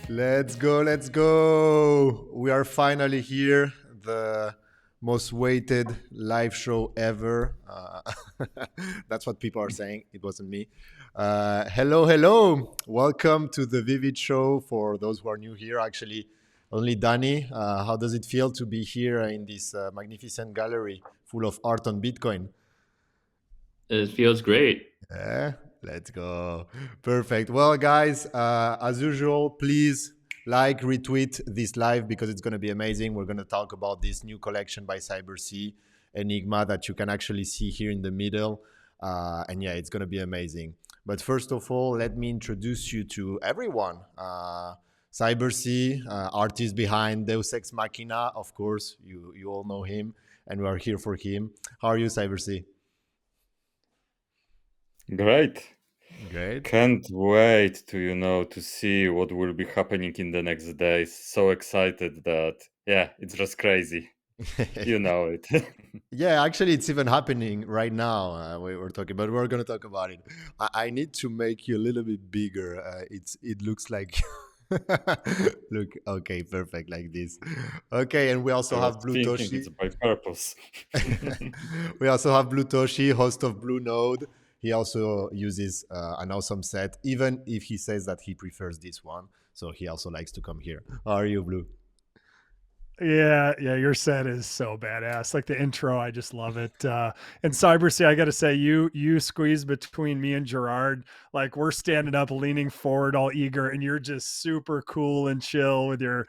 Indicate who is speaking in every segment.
Speaker 1: Let's go, let's go. We are finally here, the most waited live show ever. That's what people are saying. It wasn't me. Hello, hello. Welcome to the Vivid Show. For those who are new here, actually, only Danny. How does it feel to be here in this magnificent gallery full of art on Bitcoin?
Speaker 2: It feels great.
Speaker 1: Yeah, let's go. Perfect. Well, guys, as usual, please like, retweet this live because it's going to be amazing. We're going to talk about this new collection by CyberSea, Enigma, that you can actually see here in the middle. And yeah, it's going to be amazing. But first of all, let me introduce you to everyone. CyberSea, artist behind Deus Ex Machina, of course, you all know him, and we are here for him. How are you, CyberSea?
Speaker 3: Great.
Speaker 1: Great.
Speaker 3: Can't wait to see what will be happening in the next days. So excited that, yeah, it's just crazy. You know it.
Speaker 1: Yeah, actually, it's even happening right now. We were talking, but we're gonna talk about it. I need to make you a little bit bigger. It looks like look okay, perfect like this. Okay, and we
Speaker 3: I
Speaker 1: also
Speaker 3: was
Speaker 1: have Blue
Speaker 3: thinking
Speaker 1: Toshi.
Speaker 3: it's by purpose.
Speaker 1: We also have Blue Toshi, host of Blue Node. He also uses an awesome set, even if he says that he prefers this one. So he also likes to come here. How are you, Blue?
Speaker 4: Yeah, your set is so badass. Like the intro, I just love it. And CyberSea, I got to say, you squeeze between me and Gerard. Like we're standing up, leaning forward, all eager, and you're just super cool and chill with your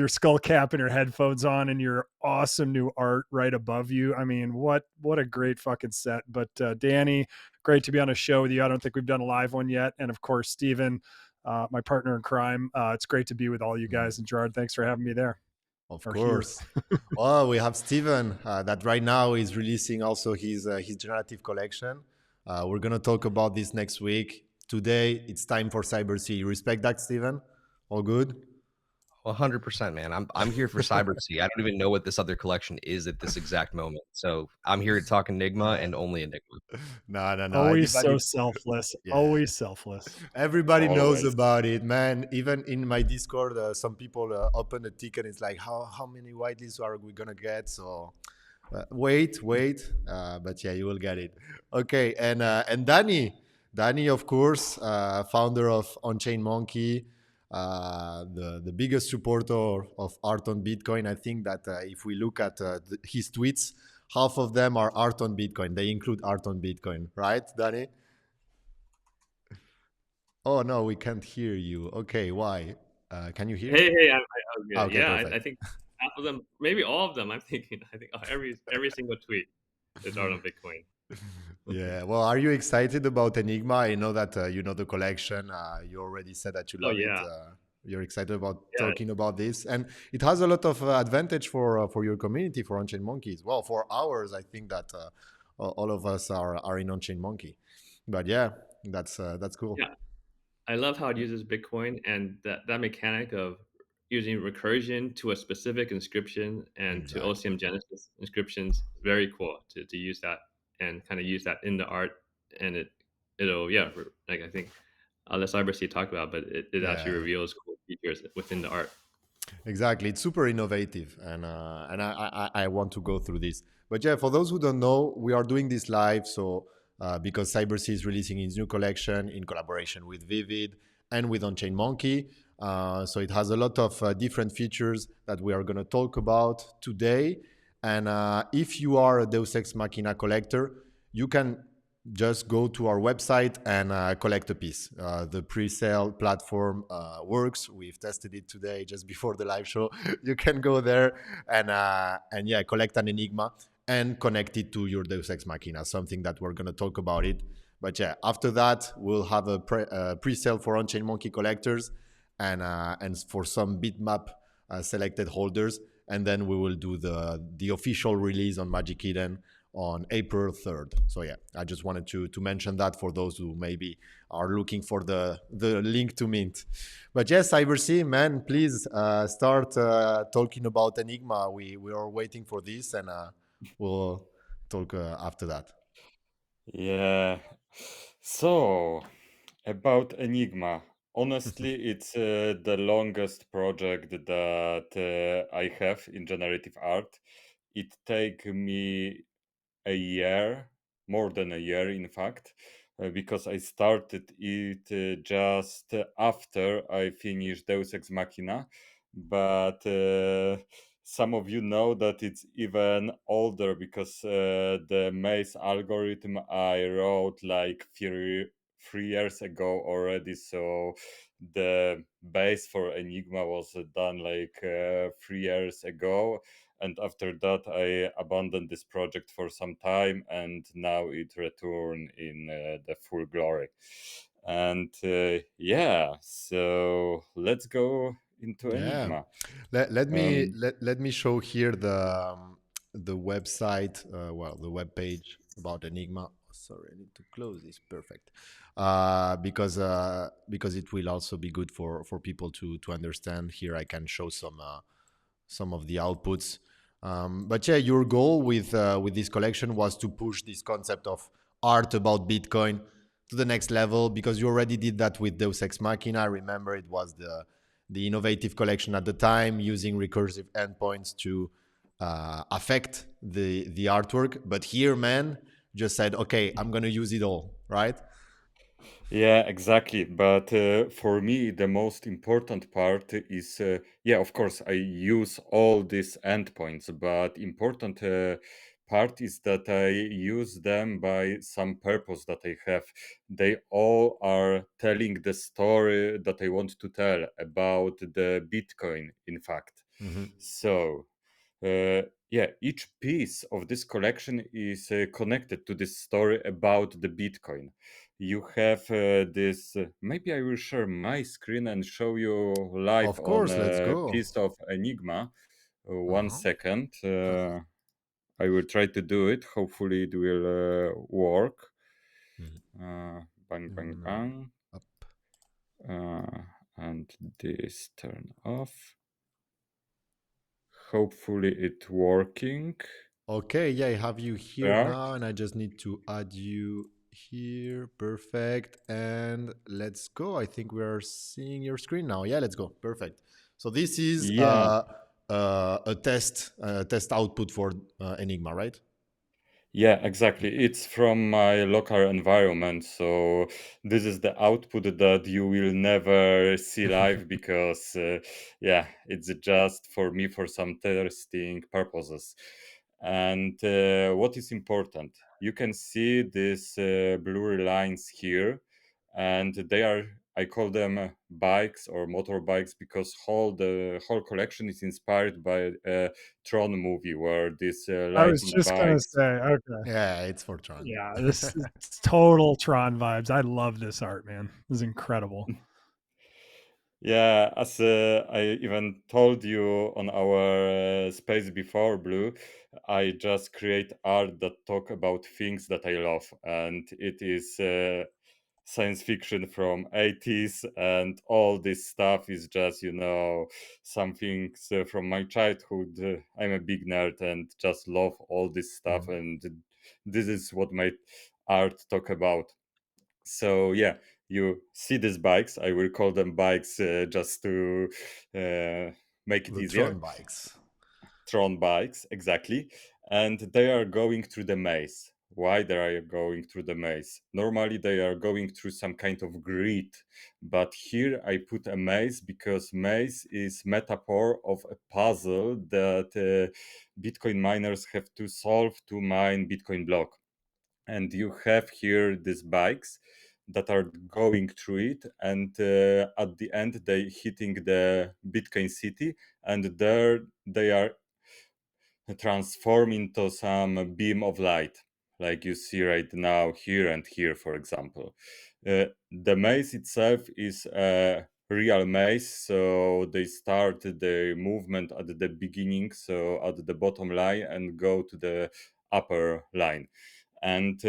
Speaker 4: skull cap and your headphones on, and your awesome new art right above you. I mean, what a great fucking set. But Danny, great to be on a show with you. I don't think we've done a live one yet, and of course, Steven, my partner in crime. It's great to be with all you guys. And Gerard, thanks for having me there.
Speaker 1: Of
Speaker 4: Or here.
Speaker 1: course. Well, we have Steven that right now is releasing also his generative collection. We're gonna talk about this next week. Today, it's time for CyberSea. You respect that, Steven? All good?
Speaker 5: 100%, man. I'm here for CyberSea. I don't even know what this other collection is at this exact moment. So I'm here to talk Enigma and only Enigma.
Speaker 1: No.
Speaker 4: Always
Speaker 1: Everybody,
Speaker 4: so selfless.
Speaker 1: yeah.
Speaker 4: Always selfless.
Speaker 1: Everybody knows
Speaker 3: Always.
Speaker 1: about it, man. Even in my Discord, some people open a ticket. It's like, how many whitelists are we gonna get? So wait. But yeah, you will get it. Okay, and Danny, of course, founder of On-Chain Monkey, the biggest supporter of art on Bitcoin. I think that if we look at his tweets, half of them are art on Bitcoin. They include art on Bitcoin, right, Danny? Oh no, we can't hear you. Okay, why? Can you hear me?
Speaker 2: I was
Speaker 1: Ah,
Speaker 2: good.
Speaker 1: okay,
Speaker 2: Yeah, I
Speaker 1: perfect.
Speaker 2: think half of them, maybe all of them. I'm thinking. I think every single tweet is art on Bitcoin.
Speaker 1: Yeah. Well, are you excited about Enigma? I know that you know the collection. You already said that you
Speaker 2: Oh
Speaker 1: love it.
Speaker 2: yeah,
Speaker 1: You're excited about
Speaker 2: yeah,
Speaker 1: talking about this, and it has a lot of advantage for your community, for On-Chain Monkeys. Well, for ours, I think that all of us are in On-Chain Monkey. But yeah, that's cool.
Speaker 2: yeah. I love how it uses Bitcoin and that mechanic of using recursion to a specific inscription and to
Speaker 1: Exactly.
Speaker 2: OCM Genesis inscriptions. Very cool to use that and kind of use that in the art, and it'll like I think the CyberSea talked about, but it actually
Speaker 1: Yeah.
Speaker 2: reveals cool features within the art.
Speaker 1: Exactly, it's super innovative, and I want to go through this. But yeah, for those who don't know, we are doing this live. So because CyberSea is releasing its new collection in collaboration with Vivid and with Onchain Monkey, so it has a lot of different features that we are going to talk about today. And if you are a Deus Ex Machina collector, you can just go to our website and collect a piece. The pre-sale platform works. We've tested it today just before the live show. You can go there and yeah, collect an Enigma and connect it to your Deus Ex Machina, something that we're going to talk about it. But yeah, after that, we'll have a pre-sale for On-Chain Monkey collectors and for some bitmap selected holders. And then we will do the official release on Magic Eden on April 3rd. So yeah, I just wanted to mention that for those who maybe are looking for the link to mint. But yes, CyberSea, man, please start talking about Enigma. We are waiting for this, and we'll talk after that.
Speaker 3: Yeah. So, about Enigma. Honestly, it's the longest project that I have in generative art. It take me a year, more than a year, in fact, because I started it just after I finished Deus Ex Machina. But some of you know that it's even older because the maze algorithm I wrote like 3 years ago already. So the base for Enigma was done like 3 years ago, and after that I abandoned this project for some time, and now it returned in the full glory. And yeah, so let's go into
Speaker 1: Yeah,
Speaker 3: Enigma.
Speaker 1: let
Speaker 3: um,
Speaker 1: let me show here the website, well, the web page about Enigma. Sorry, I need to close this. Perfect. Because it will also be good for people to understand. Here I can show some of the outputs. But yeah, your goal with this collection was to push this concept of art about Bitcoin to the next level, because you already did that with Deus Ex Machina. I remember it was the innovative collection at the time, using recursive endpoints to affect the artwork. But here, man, just said, okay, I'm gonna use it all, right?
Speaker 3: Yeah, exactly. But for me, the most important part is, yeah, of course, I use all these endpoints, but important part is that I use them by some purpose that I have. They all are telling the story that I want to tell about the Bitcoin, in fact.
Speaker 1: Mm-hmm.
Speaker 3: So, yeah, each piece of this collection is connected to this story about the Bitcoin. You have this. Maybe I will share my screen and show you live
Speaker 1: Of
Speaker 3: on
Speaker 1: course, let's
Speaker 3: a
Speaker 1: go.
Speaker 3: piece of Enigma. One
Speaker 1: Uh-huh.
Speaker 3: second. I will try to do it. Hopefully, it will work. Bang, bang, bang.
Speaker 1: Up.
Speaker 3: And this turn off. Hopefully, it working.
Speaker 1: Okay, yeah, I have you here
Speaker 3: Start.
Speaker 1: now, and I just need to add you here. Perfect. And let's go. I think we are seeing your screen now. Yeah, let's go. Perfect. So this is
Speaker 3: Yeah.
Speaker 1: a test output for Enigma, right?
Speaker 3: Yeah, exactly. It's from my local environment. So this is the output that you will never see live because, yeah, it's just for me for some testing purposes. And what is important? You can see these blurry lines here, and they are, I call them bikes or motorbikes, because the whole collection is inspired by a Tron movie where these
Speaker 4: I was
Speaker 3: lighting
Speaker 4: just gonna
Speaker 3: bikes.
Speaker 4: say, okay.
Speaker 1: Yeah, it's for Tron.
Speaker 4: Yeah, this is total Tron vibes. I love this art, man. This is incredible.
Speaker 3: Yeah, as I even told you on our space before, Blue, I just create art that talk about things that I love, and it is science fiction from 80s, and all this stuff is just, some things from my childhood. I'm a big nerd and just love all this stuff,
Speaker 1: Mhm.
Speaker 3: and this is what my art talk about. So yeah, you see these bikes. I will call them bikes just to make it
Speaker 1: The
Speaker 3: easier.
Speaker 1: Tron bikes.
Speaker 3: Tron bikes, exactly. And they are going through the maze. Why they are going through the maze? Normally they are going through some kind of grid, but here I put a maze because maze is metaphor of a puzzle that Bitcoin miners have to solve to mine Bitcoin block. And you have here these bikes that are going through it, and at the end they hitting the Bitcoin city, and there they are transformed into some beam of light, like you see right now here and here, for example. The maze itself is a real maze, so they start the movement at the beginning, so at the bottom line, and go to the upper line. And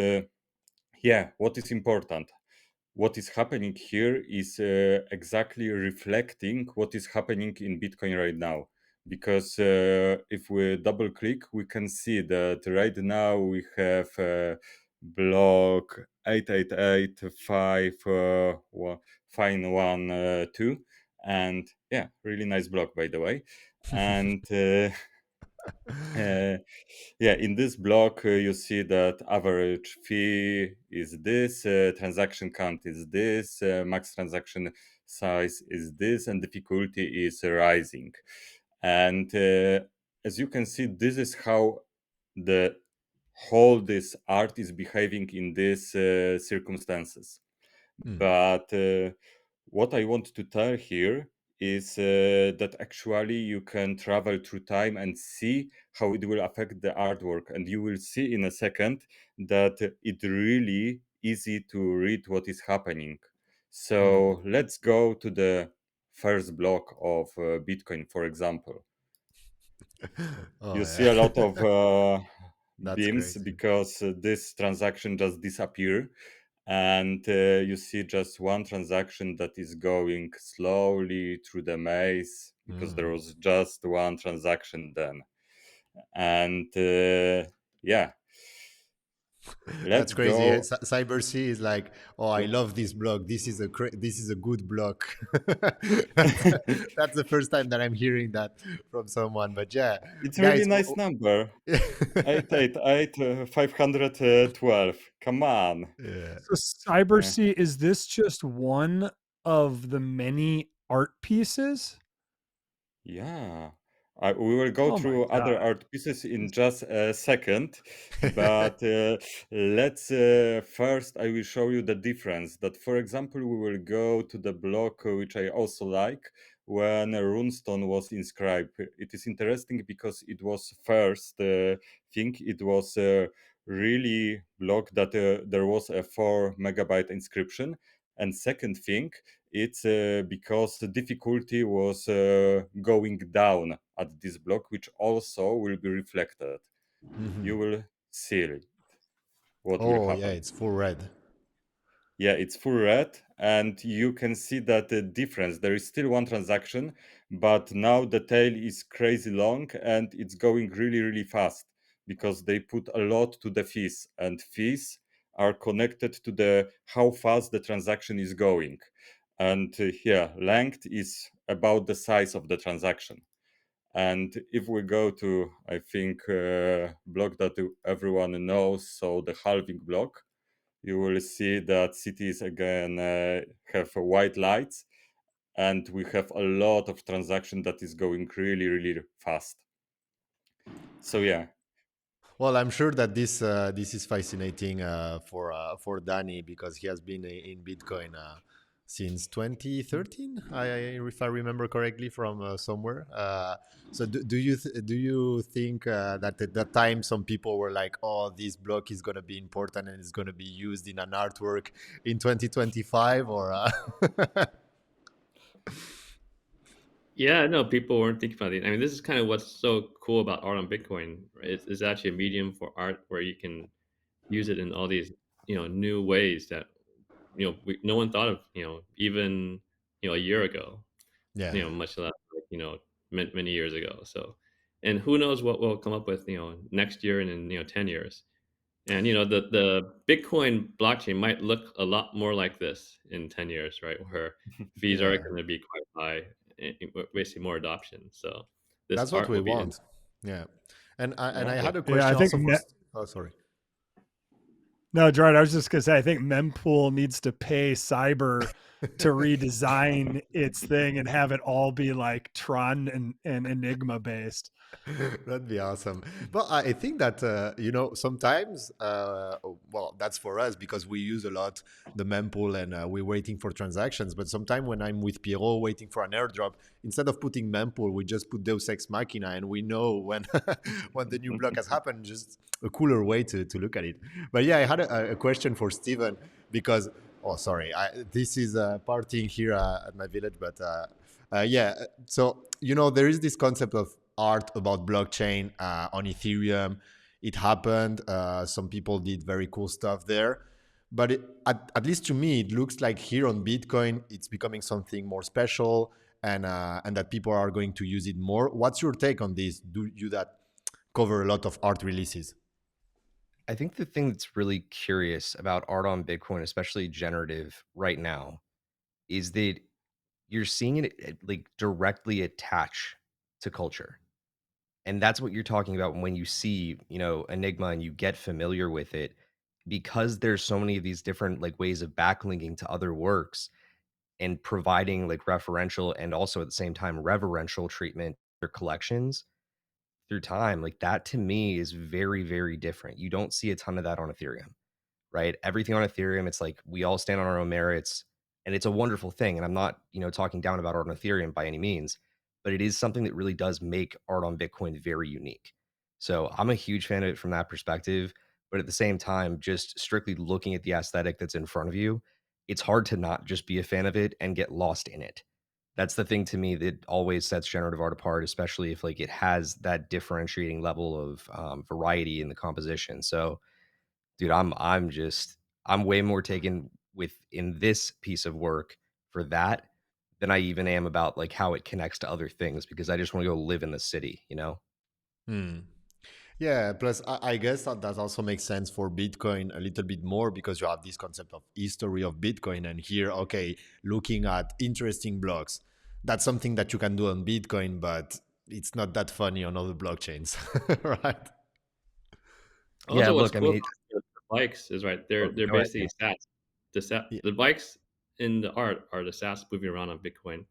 Speaker 3: yeah, what is important? What is happening here is exactly reflecting what is happening in Bitcoin right now. Because if we double click, we can see that right now we have block 888512, and yeah, really nice block, by the way. And uh, yeah, in this block, you see that average fee is this, transaction count is this, max transaction size is this, and difficulty is rising. And as you can see, this is how the whole this art is behaving in these circumstances.
Speaker 1: Mm.
Speaker 3: But what I want to tell here is that actually you can travel through time and see how it will affect the artwork. And you will see in a second that it really easy to read what is happening. So let's go to the first block of Bitcoin, for example.
Speaker 1: Oh
Speaker 3: You see
Speaker 1: yeah,
Speaker 3: a lot of
Speaker 1: that's
Speaker 3: beams
Speaker 1: crazy.
Speaker 3: because this transaction just disappear, and you see just one transaction that is going slowly through the maze because there
Speaker 1: Mm.
Speaker 3: was just one transaction then. And yeah,
Speaker 1: That's
Speaker 3: let's
Speaker 1: crazy.
Speaker 3: go.
Speaker 1: CyberSea is like, oh, I
Speaker 3: Oh,
Speaker 1: love this block. This is a good block. that's, that's the first time that I'm hearing that from someone. But yeah,
Speaker 3: it's a really
Speaker 1: guys.
Speaker 3: nice number. 888 512. Come on.
Speaker 1: Yeah.
Speaker 4: So
Speaker 3: Yeah.
Speaker 4: CyberSea, is this just one of the many art pieces?
Speaker 3: Yeah, we will go
Speaker 4: Oh my
Speaker 3: through other
Speaker 4: god.
Speaker 3: art pieces in just a second, but let's first I will show you the difference. That, for example, we will go to the block which I also like when a runestone was inscribed. It is interesting because it was first thing. It was really block that there was a 4 MB inscription, and second thing it's because the difficulty was going down at this block, which also will be reflected.
Speaker 1: Mhm.
Speaker 3: You will see it, what will
Speaker 1: Oh yeah,
Speaker 3: happen.
Speaker 1: it's full red.
Speaker 3: Yeah, it's full red, and you can see that the difference. There is still one transaction, but now the tail is crazy long and it's going really, really fast because they put a lot to the fees, and fees are connected to the how fast the transaction is going. And yeah, length is about the size of the transaction. And if we go to, I think, block that everyone knows, so the halving block, you will see that cities again have white lights, and we have a lot of transaction that is going really, really fast. So yeah.
Speaker 1: Well, I'm sure that this is fascinating for Danny because he has been in Bitcoin since 2013, if I remember correctly from somewhere. So do you think that at that time some people were like, oh, this block is going to be important and it's going to be used in an artwork in 2025 or?
Speaker 2: Yeah, no, people weren't thinking about it. I mean, this is kind of what's so cool about art on Bitcoin. Right? It's actually a medium for art where you can use it in all these, new ways that, no one thought of, even, a year ago,
Speaker 1: Yeah,
Speaker 2: much less like, many years ago. So, and who knows what we'll come up with, next year and in, 10 years. And, the Bitcoin blockchain might look a lot more like this in 10 years, right? Where fees are
Speaker 1: yeah,
Speaker 2: going to be quite high, and basically more adoption. So this
Speaker 1: that's what
Speaker 2: art
Speaker 1: we
Speaker 2: will be in.
Speaker 1: want. Yeah, and I
Speaker 3: Yeah.
Speaker 1: had a
Speaker 4: Yeah,
Speaker 1: question
Speaker 4: I think
Speaker 1: also for. Oh, sorry.
Speaker 4: no, Gerard, I was just gonna say I think Mempool needs to pay Cyber to redesign its thing and have it all be like Tron and Enigma based.
Speaker 1: That'd be awesome. But I think that sometimes, well, that's for us because we use a lot the mempool and we're waiting for transactions. But sometimes when I'm with Pierrot waiting for an airdrop, instead of putting mempool, we just put Deus Ex Machina, and we know when when the new block has happened. Just a cooler way to look at it. But yeah, I had a question for Steven because. Oh, sorry. This is partying here at my village, but yeah. So there is this concept of art about blockchain on Ethereum. it happened. Some people did very cool stuff there. But at least to me, it looks like here on Bitcoin, it's becoming something more special, and that people are going to use it more. What's your take on this? Do you that cover a lot of art releases?
Speaker 5: I think the thing that's really curious about art on Bitcoin, especially generative right now, is that you're seeing it like directly attach to culture. And that's what you're talking about when you see, Enigma and you get familiar with it, because there's so many of these different like ways of backlinking to other works and providing like referential and also at the same time reverential treatment for collections through time. Like that to me is very, very different. You don't see a ton of that on Ethereum, right? Everything on Ethereum, it's like we all stand on our own merits, and it's a wonderful thing. And I'm not, talking down about art on Ethereum by any means, but it is something that really does make art on Bitcoin very unique. So I'm a huge fan of it from that perspective. But at the same time, just strictly looking at the aesthetic that's in front of you, it's hard to not just be a fan of it and get lost in it. That's the thing to me that always sets generative art apart, especially if like it has that differentiating level of variety in the composition. So dude, I'm way more taken with in this piece of work for that than I even am about like how it connects to other things, because I just want to go live in the city, you know?
Speaker 1: Hmm. Yeah, plus I guess that also makes sense for Bitcoin a little bit more because you have this concept of history of Bitcoin. And here, okay, looking at interesting blocks, that's something that you can do on Bitcoin, but it's not that funny on other blockchains, right?
Speaker 5: Yeah,
Speaker 2: Also, what's
Speaker 5: look, I
Speaker 2: cool
Speaker 5: mean,
Speaker 2: about the bikes is right.
Speaker 5: oh,
Speaker 2: They're
Speaker 5: go ahead.
Speaker 2: basically sats.
Speaker 1: Yeah.
Speaker 2: The bikes in the art are the sats moving around on Bitcoin,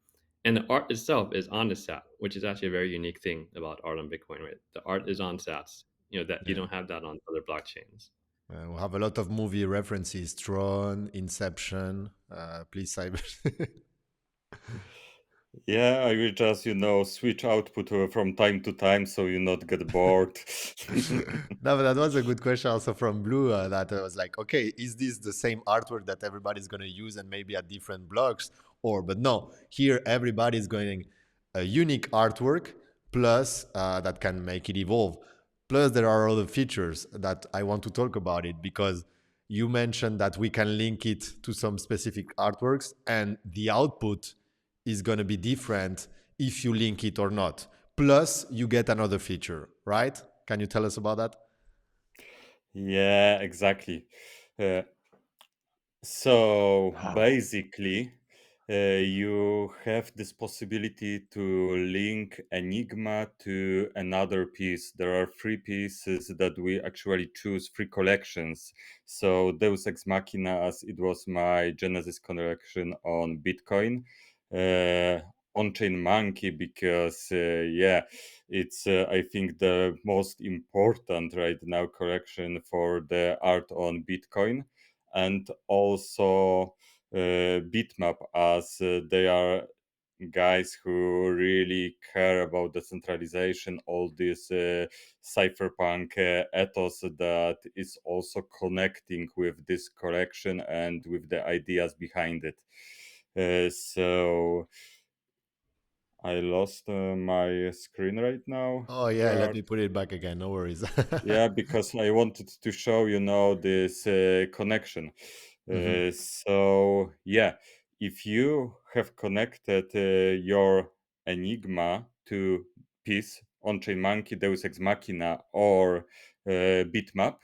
Speaker 2: and the art itself is on the sat, which is actually a very unique thing about art on Bitcoin. Right, the art is on sats. You know that you
Speaker 1: Yeah.
Speaker 2: don't have that on other blockchains.
Speaker 1: We have a lot of movie references: Tron, Inception, please, Cyber.
Speaker 3: Yeah, I will just, switch output from time to time so you not get bored.
Speaker 1: No, but that was a good question also from Blue. That was like, okay, is this the same artwork that everybody's going to use and maybe at different blocks? But no, here everybody's going a unique artwork plus that can make it evolve. Plus, there are other features that I want to talk about it because you mentioned that we can link it to some specific artworks and the output is going to be different if you link it or not. Plus, you get another feature, right? Can you tell us about that?
Speaker 3: Yeah, exactly. Uh, So basically, you have this possibility to link Enigma to another piece. There are three pieces that we actually choose, three collections. So Deus Ex Machina, as it was my Genesis collection on Bitcoin. On-chain monkey, because yeah, it's I think the most important right now collection for the art on Bitcoin, and also bitmap, as they are guys who really care about decentralization, all this cypherpunk ethos that is also connecting with this collection and with the ideas behind it. So I lost my screen right now,
Speaker 1: Oh, yeah, let
Speaker 3: Gerard.
Speaker 1: me put it back again. No worries.
Speaker 3: Yeah, because I wanted to show, this connection.
Speaker 1: Mhm.
Speaker 3: So yeah, if you have connected your Enigma to piece on-chain monkey, Deus Ex Machina, or bitmap,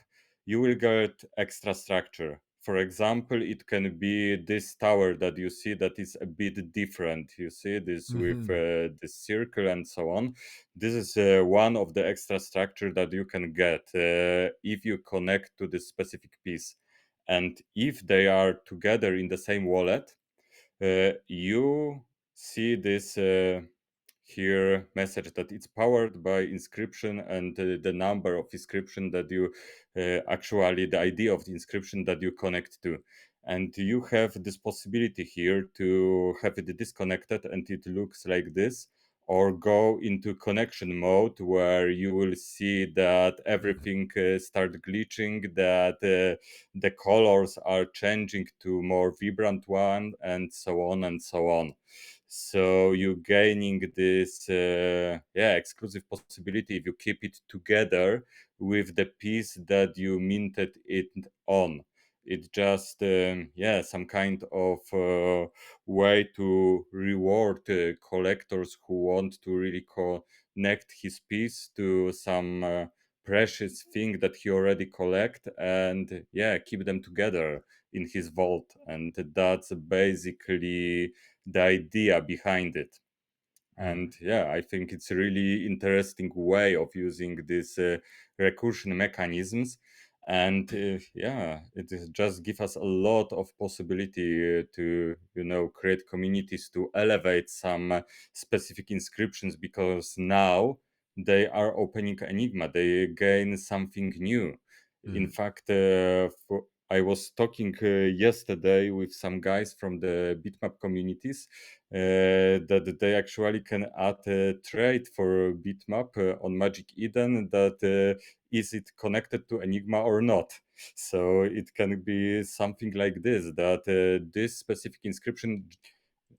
Speaker 3: you will get extra structure. For example, it can be this tower that you see that is a bit different. You see this with
Speaker 1: Mhm.
Speaker 3: this circle and so on. This is one of the extra structure that you can get if you connect to this specific piece. And if they are together in the same wallet, you see this here message that it's powered by inscription, and the number of inscription that you actually the idea of the inscription that you connect to. And you have this possibility here to have it disconnected and it looks like this, or go into connection mode where you will see that everything start glitching, that the colors are changing to more vibrant one, and so on and so on. So you gaining this exclusive possibility if you keep it together with the piece that you minted it on. It just some kind of way to reward collectors who want to really connect his piece to some precious thing that he already collect, and keep them together in his vault. And that's basically the idea behind it. And I think it's a really interesting way of using these recursion mechanisms. And just give us a lot of possibility to create communities to elevate some specific inscriptions, because now they are opening Enigma, they gain something new. In fact, I was talking yesterday with some guys from the bitmap communities, that they actually can add a trait for bitmap on Magic Eden, that is it connected to Enigma or not. So it can be something like this, that this specific inscription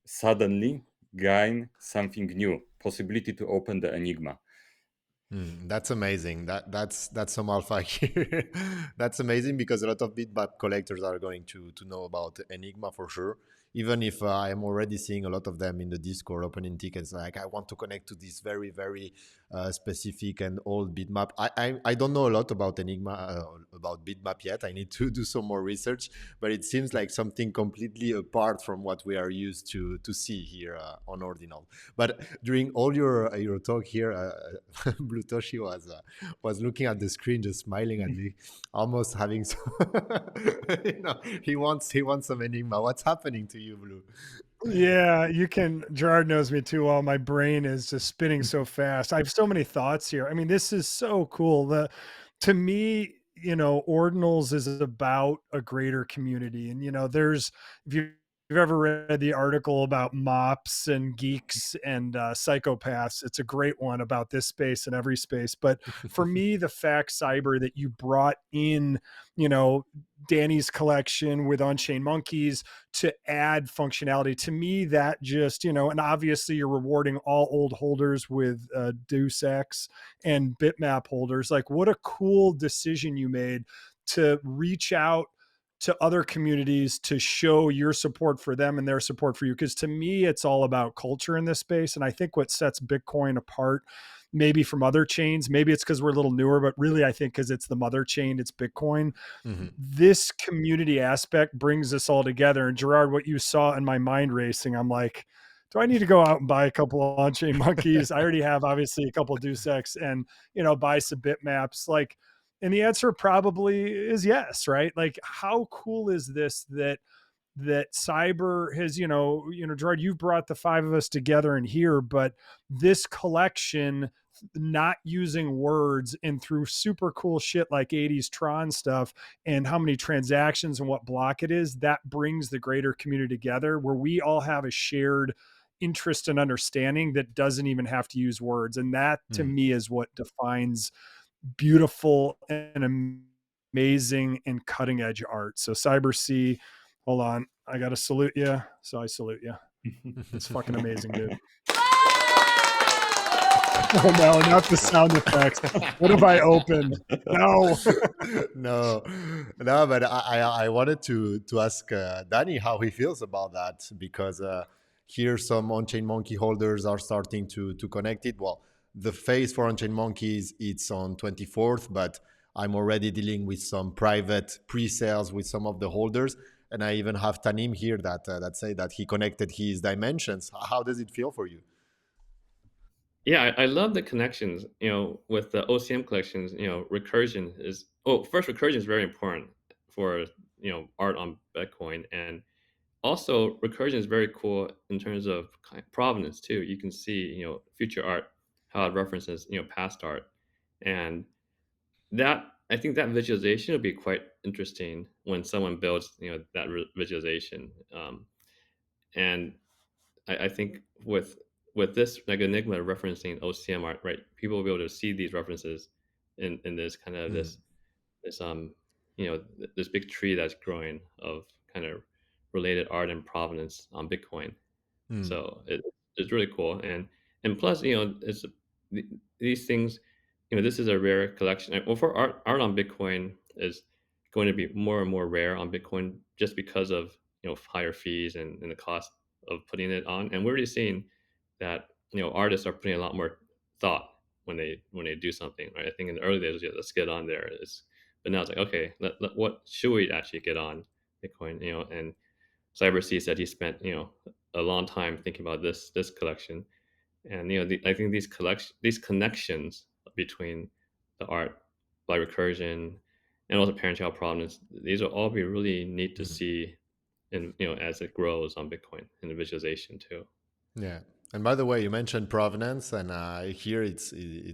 Speaker 3: suddenly gain something new, possibility to open the Enigma.
Speaker 1: That's amazing. That's some alpha here. That's amazing because a lot of bitmap collectors are going to know about Enigma for sure. Even if I'm already seeing a lot of them in the Discord opening tickets, like I want to connect to this very specific and old bitmap. I don't know a lot about Enigma, about bitmap yet. I need to do some more research, but it seems like something completely apart from what we are used to see here on Ordinal. But during all your talk here, Blutoshi was looking at the screen, just smiling at me, almost having some. He wants some Enigma. What's happening to you, Blue?
Speaker 4: Yeah, you can. Gerard knows me too well. My brain is just spinning so fast. I have so many thoughts here. I mean, this is so cool. To me, ordinals is about a greater community, and there's if you've ever read the article about mops and geeks and psychopaths, it's a great one about this space and every space. But for me, the fact, Cyber, that you brought in, you know, Danny's collection with On-Chain Monkeys to add functionality, to me, that just, and obviously you're rewarding all old holders with Deus Ex and bitmap holders. Like, what a cool decision you made to reach out to other communities to show your support for them and their support for you. Because to me, it's all about culture in this space. And I think what sets Bitcoin apart, maybe from other chains, maybe it's because we're a little newer, but really I think because it's the mother chain, it's Bitcoin. This community aspect brings us all together. And Gerard, what you saw in my mind racing, I'm like, do I need to go out and buy a couple of on-chain monkeys? I already have obviously a couple of Deus Ex, and buy some bitmaps. Like, and the answer probably is yes, right? Like, how cool is this that Cyber has, Gerard, you've brought the five of us together in here, but this collection, not using words and through super cool shit like 80s Tron stuff and how many transactions and what block it is, that brings the greater community together where we all have a shared interest and understanding that doesn't even have to use words. And that to me is what defines beautiful and amazing and cutting edge art. So CyberSea, hold on, I gotta salute you. So I salute you. It's fucking amazing, dude. Oh no, not the sound effects. What have I opened? No.
Speaker 1: no, but I wanted to ask Danny how he feels about that, because here some on-chain monkey holders are starting to connect it. Well, the phase for on-chain monkeys, it's on 24th, but I'm already dealing with some private pre-sales with some of the holders, and I even have Tanim here that say that he connected his dimensions. How does it feel for you?
Speaker 2: Yeah, I love the connections, with the OCM collections. Recursion is, oh, first, recursion is very important for, art on Bitcoin. And also recursion is very cool in terms of provenance too. You can see, future art, how it references, past art. And that, I think that visualization will be quite interesting when someone builds, that visualization. And I think with this, like Enigma referencing OCM art, right? People will be able to see these references in this kind of this this big tree that's growing of kind of related art and provenance on Bitcoin.
Speaker 1: Mm.
Speaker 2: So it's really cool, and plus, it's th- these things, this is a rare collection. Well, for art on Bitcoin is going to be more and more rare on Bitcoin just because of higher fees and the cost of putting it on. And we're already seeing that artists are putting a lot more thought when they do something. Right? I think in the early days, yeah, let's get on there. But now it's like, okay, what should we actually get on Bitcoin? And CyberSea said he spent a long time thinking about this collection, and I think these connections between the art by recursion and also parent-child problems, these will all be really neat to
Speaker 1: Mm.
Speaker 2: see, and as it grows on Bitcoin and the visualization too.
Speaker 1: Yeah. And by the way, you mentioned provenance, and here it's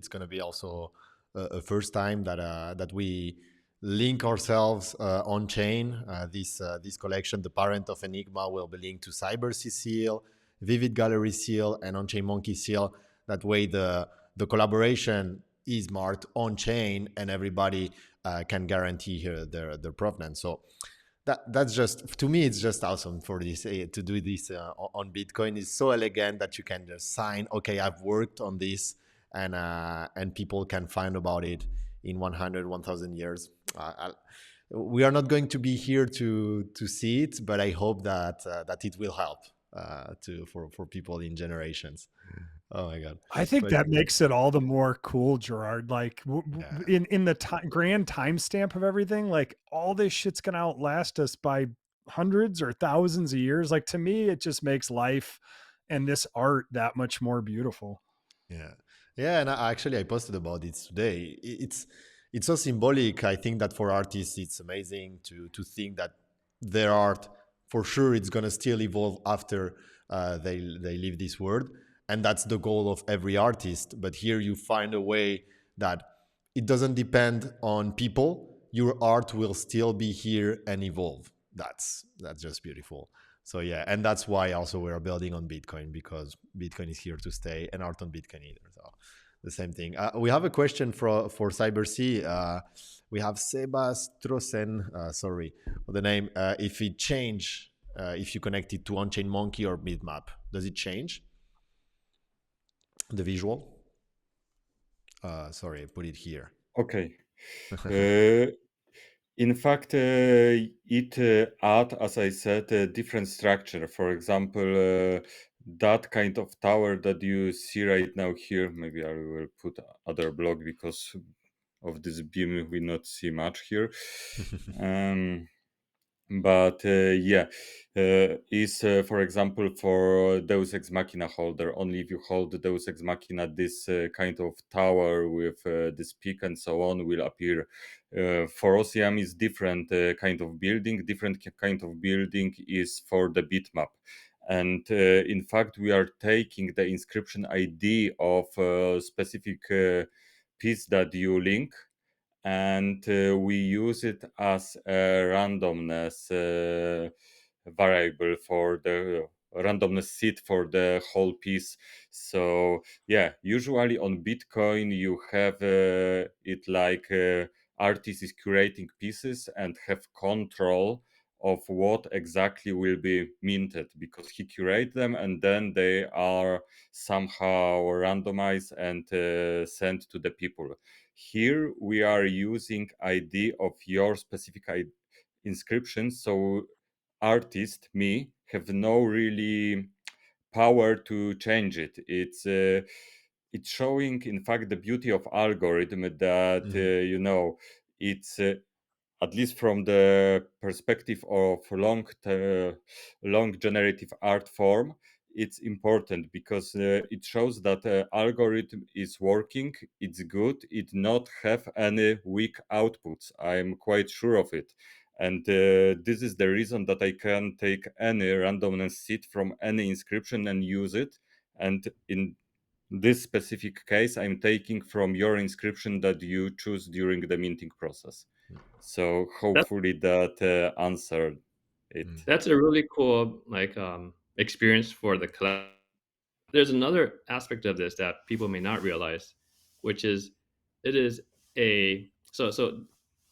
Speaker 1: going to be also a first time that we link ourselves on chain. This collection, the parent of Enigma, will be linked to CyberSea seal, Vivid Gallery seal, and on chain Monkey seal. That way, the collaboration is marked on chain, and everybody can guarantee here their provenance. So that's just, to me, it's just awesome for this to do this on Bitcoin. It's so elegant that you can just sign, okay, I've worked on this, and people can find about it in 100 1000 years. We are not going to be here to see it, but I hope that it will help to for people in generations. Oh my god.
Speaker 4: I think
Speaker 1: But
Speaker 4: that makes it all the more cool, Gerard. Like
Speaker 1: yeah.
Speaker 4: in the grand timestamp of everything, like all this shit's gonna outlast us by hundreds or thousands of years. Like to me, it just makes life and this art that much more beautiful.
Speaker 1: Yeah, yeah, and actually, I posted about it today. It's so symbolic. I think that for artists, it's amazing to think that their art, for sure, it's gonna still evolve after they leave this world, and that's the goal of every artist. But here, you find a way that it doesn't depend on people. Your art will still be here and evolve. That's just beautiful. So yeah, and that's why also we're building on Bitcoin, because Bitcoin is here to stay, and art on Bitcoin either. So the same thing. We have a question for CyberSea. We have Sebastrosen, sorry for the name. If it change, if you connect it to on-chain Monkey or Bitmap, does it change the visual? Sorry, I put it here.
Speaker 3: Okay. In fact, it add, as I said, a different structure. For example, that kind of tower that you see right now here, maybe I will put other block because of this beam we not see much here. Um, but yeah, is for example for Deus Ex Machina holder. Only if you hold Deus Ex Machina, this kind of tower with this peak and so on will appear. For OCM is different kind of building. Different kind of building is for the bitmap. And in fact, we are taking the inscription ID of a specific piece that you link, and we use it as a randomness variable for the randomness seed for the whole piece. So yeah, usually on Bitcoin you have it like artist is curating pieces and have control of what exactly will be minted, because he curate them and then they are somehow randomized and sent to the people. Here we are using ID of your specific inscription, so artist, me, have no really power to change it. It's showing, in fact, the beauty of algorithm that
Speaker 1: Mhm.
Speaker 3: it's at least from the perspective of long generative art form, it's important because it shows that algorithm is working, it's good, it not have any weak outputs. I'm quite sure of it. And this is the reason that I can take any randomness seed from any inscription and use it. And in this specific case, I'm taking from your inscription that you choose during the minting process. So
Speaker 2: That
Speaker 3: hopefully that answered it.
Speaker 1: Mm.
Speaker 2: that's a really cool experience for the collector. There's another aspect of this that people may not realize, which is it is a so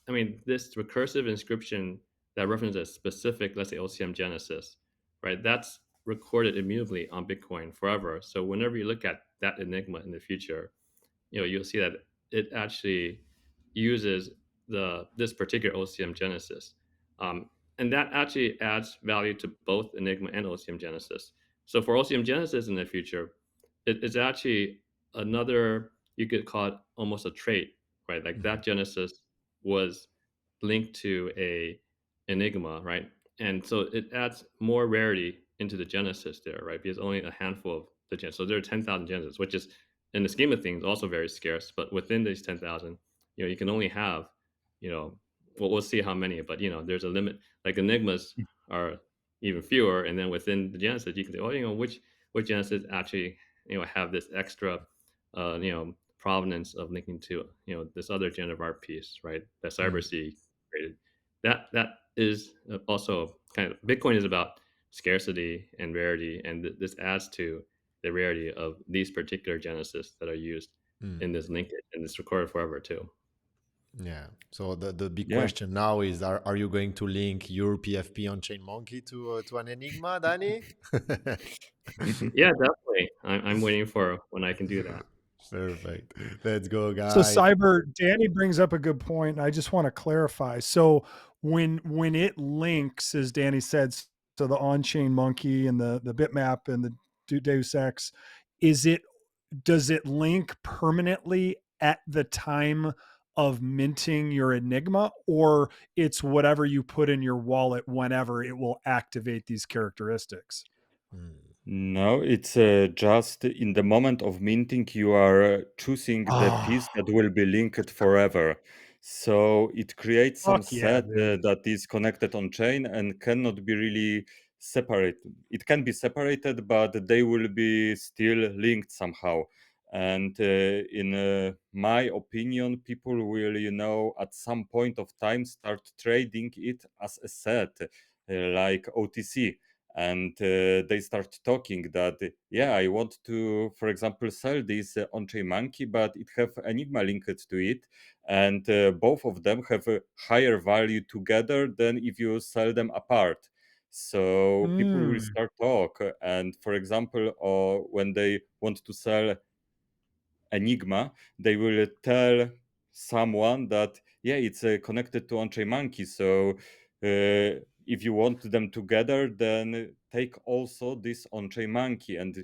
Speaker 2: I mean this recursive inscription that references a specific, let's say, OCM genesis, right? That's recorded immutably on Bitcoin forever. So whenever you look at that Enigma in the future, you'll see that it actually uses this particular OCM Genesis, um, and that actually adds value to both Enigma and OCM Genesis. So for OCM Genesis in the future, it's actually another, you could call it almost a trait, right? Like
Speaker 1: Mhm.
Speaker 2: that Genesis was linked to a Enigma, right? And so it adds more rarity into the Genesis there, right? Because only a handful of the Genesis. So there are 10,000 Genesis, which is in the scheme of things also very scarce. But within these 10,000, you can only have, well, we'll see how many, but there's a limit. Like Enigmas are even fewer, and then within the Genesis, you can say, oh, which Genesis actually, have this extra, provenance of linking to, this other generative art piece, right? That
Speaker 1: Mm.
Speaker 2: CyberSea created. That is also kind of, Bitcoin is about scarcity and rarity, and this adds to the rarity of these particular Genesis that are used
Speaker 1: Mm.
Speaker 2: in this linkage, and it's recorded forever too.
Speaker 1: Yeah. So the big
Speaker 3: Yeah.
Speaker 1: question now is: Are you going to link your PFP on Chain Monkey to an Enigma, Danny?
Speaker 2: Yeah, definitely. I'm waiting for when I can do that.
Speaker 1: Perfect. Let's go,
Speaker 4: So
Speaker 1: guys.
Speaker 4: cyber Danny brings up a good point, and I just want to clarify. So when it links, as Danny said, so the on-chain monkey and the bitmap and the Deus Ex, is it does it link permanently at the time of minting your Enigma, or it's whatever you put in your wallet whenever it will activate these characteristics?
Speaker 1: Mm.
Speaker 3: No, it's just in the moment of minting, you are choosing the
Speaker 4: Oh,
Speaker 3: piece that will be linked forever. So it creates some
Speaker 4: fuck yeah,
Speaker 3: set
Speaker 4: dude.
Speaker 3: that is connected on chain and cannot be really separated. It can be separated, but they will be still linked somehow. And in my opinion, people will, at some point of time start trading it as a set, like OTC, and they start talking that yeah, I want to, for example, sell this on-chain monkey, but it have Enigma linked to it, and both of them have a higher value together than if you sell them apart. So people will
Speaker 4: Mm.
Speaker 3: start talk, and for example, when they want to sell Enigma, they will tell someone that yeah, it's connected to on-chain monkey. So if you want them together, then take also this on-chain monkey, and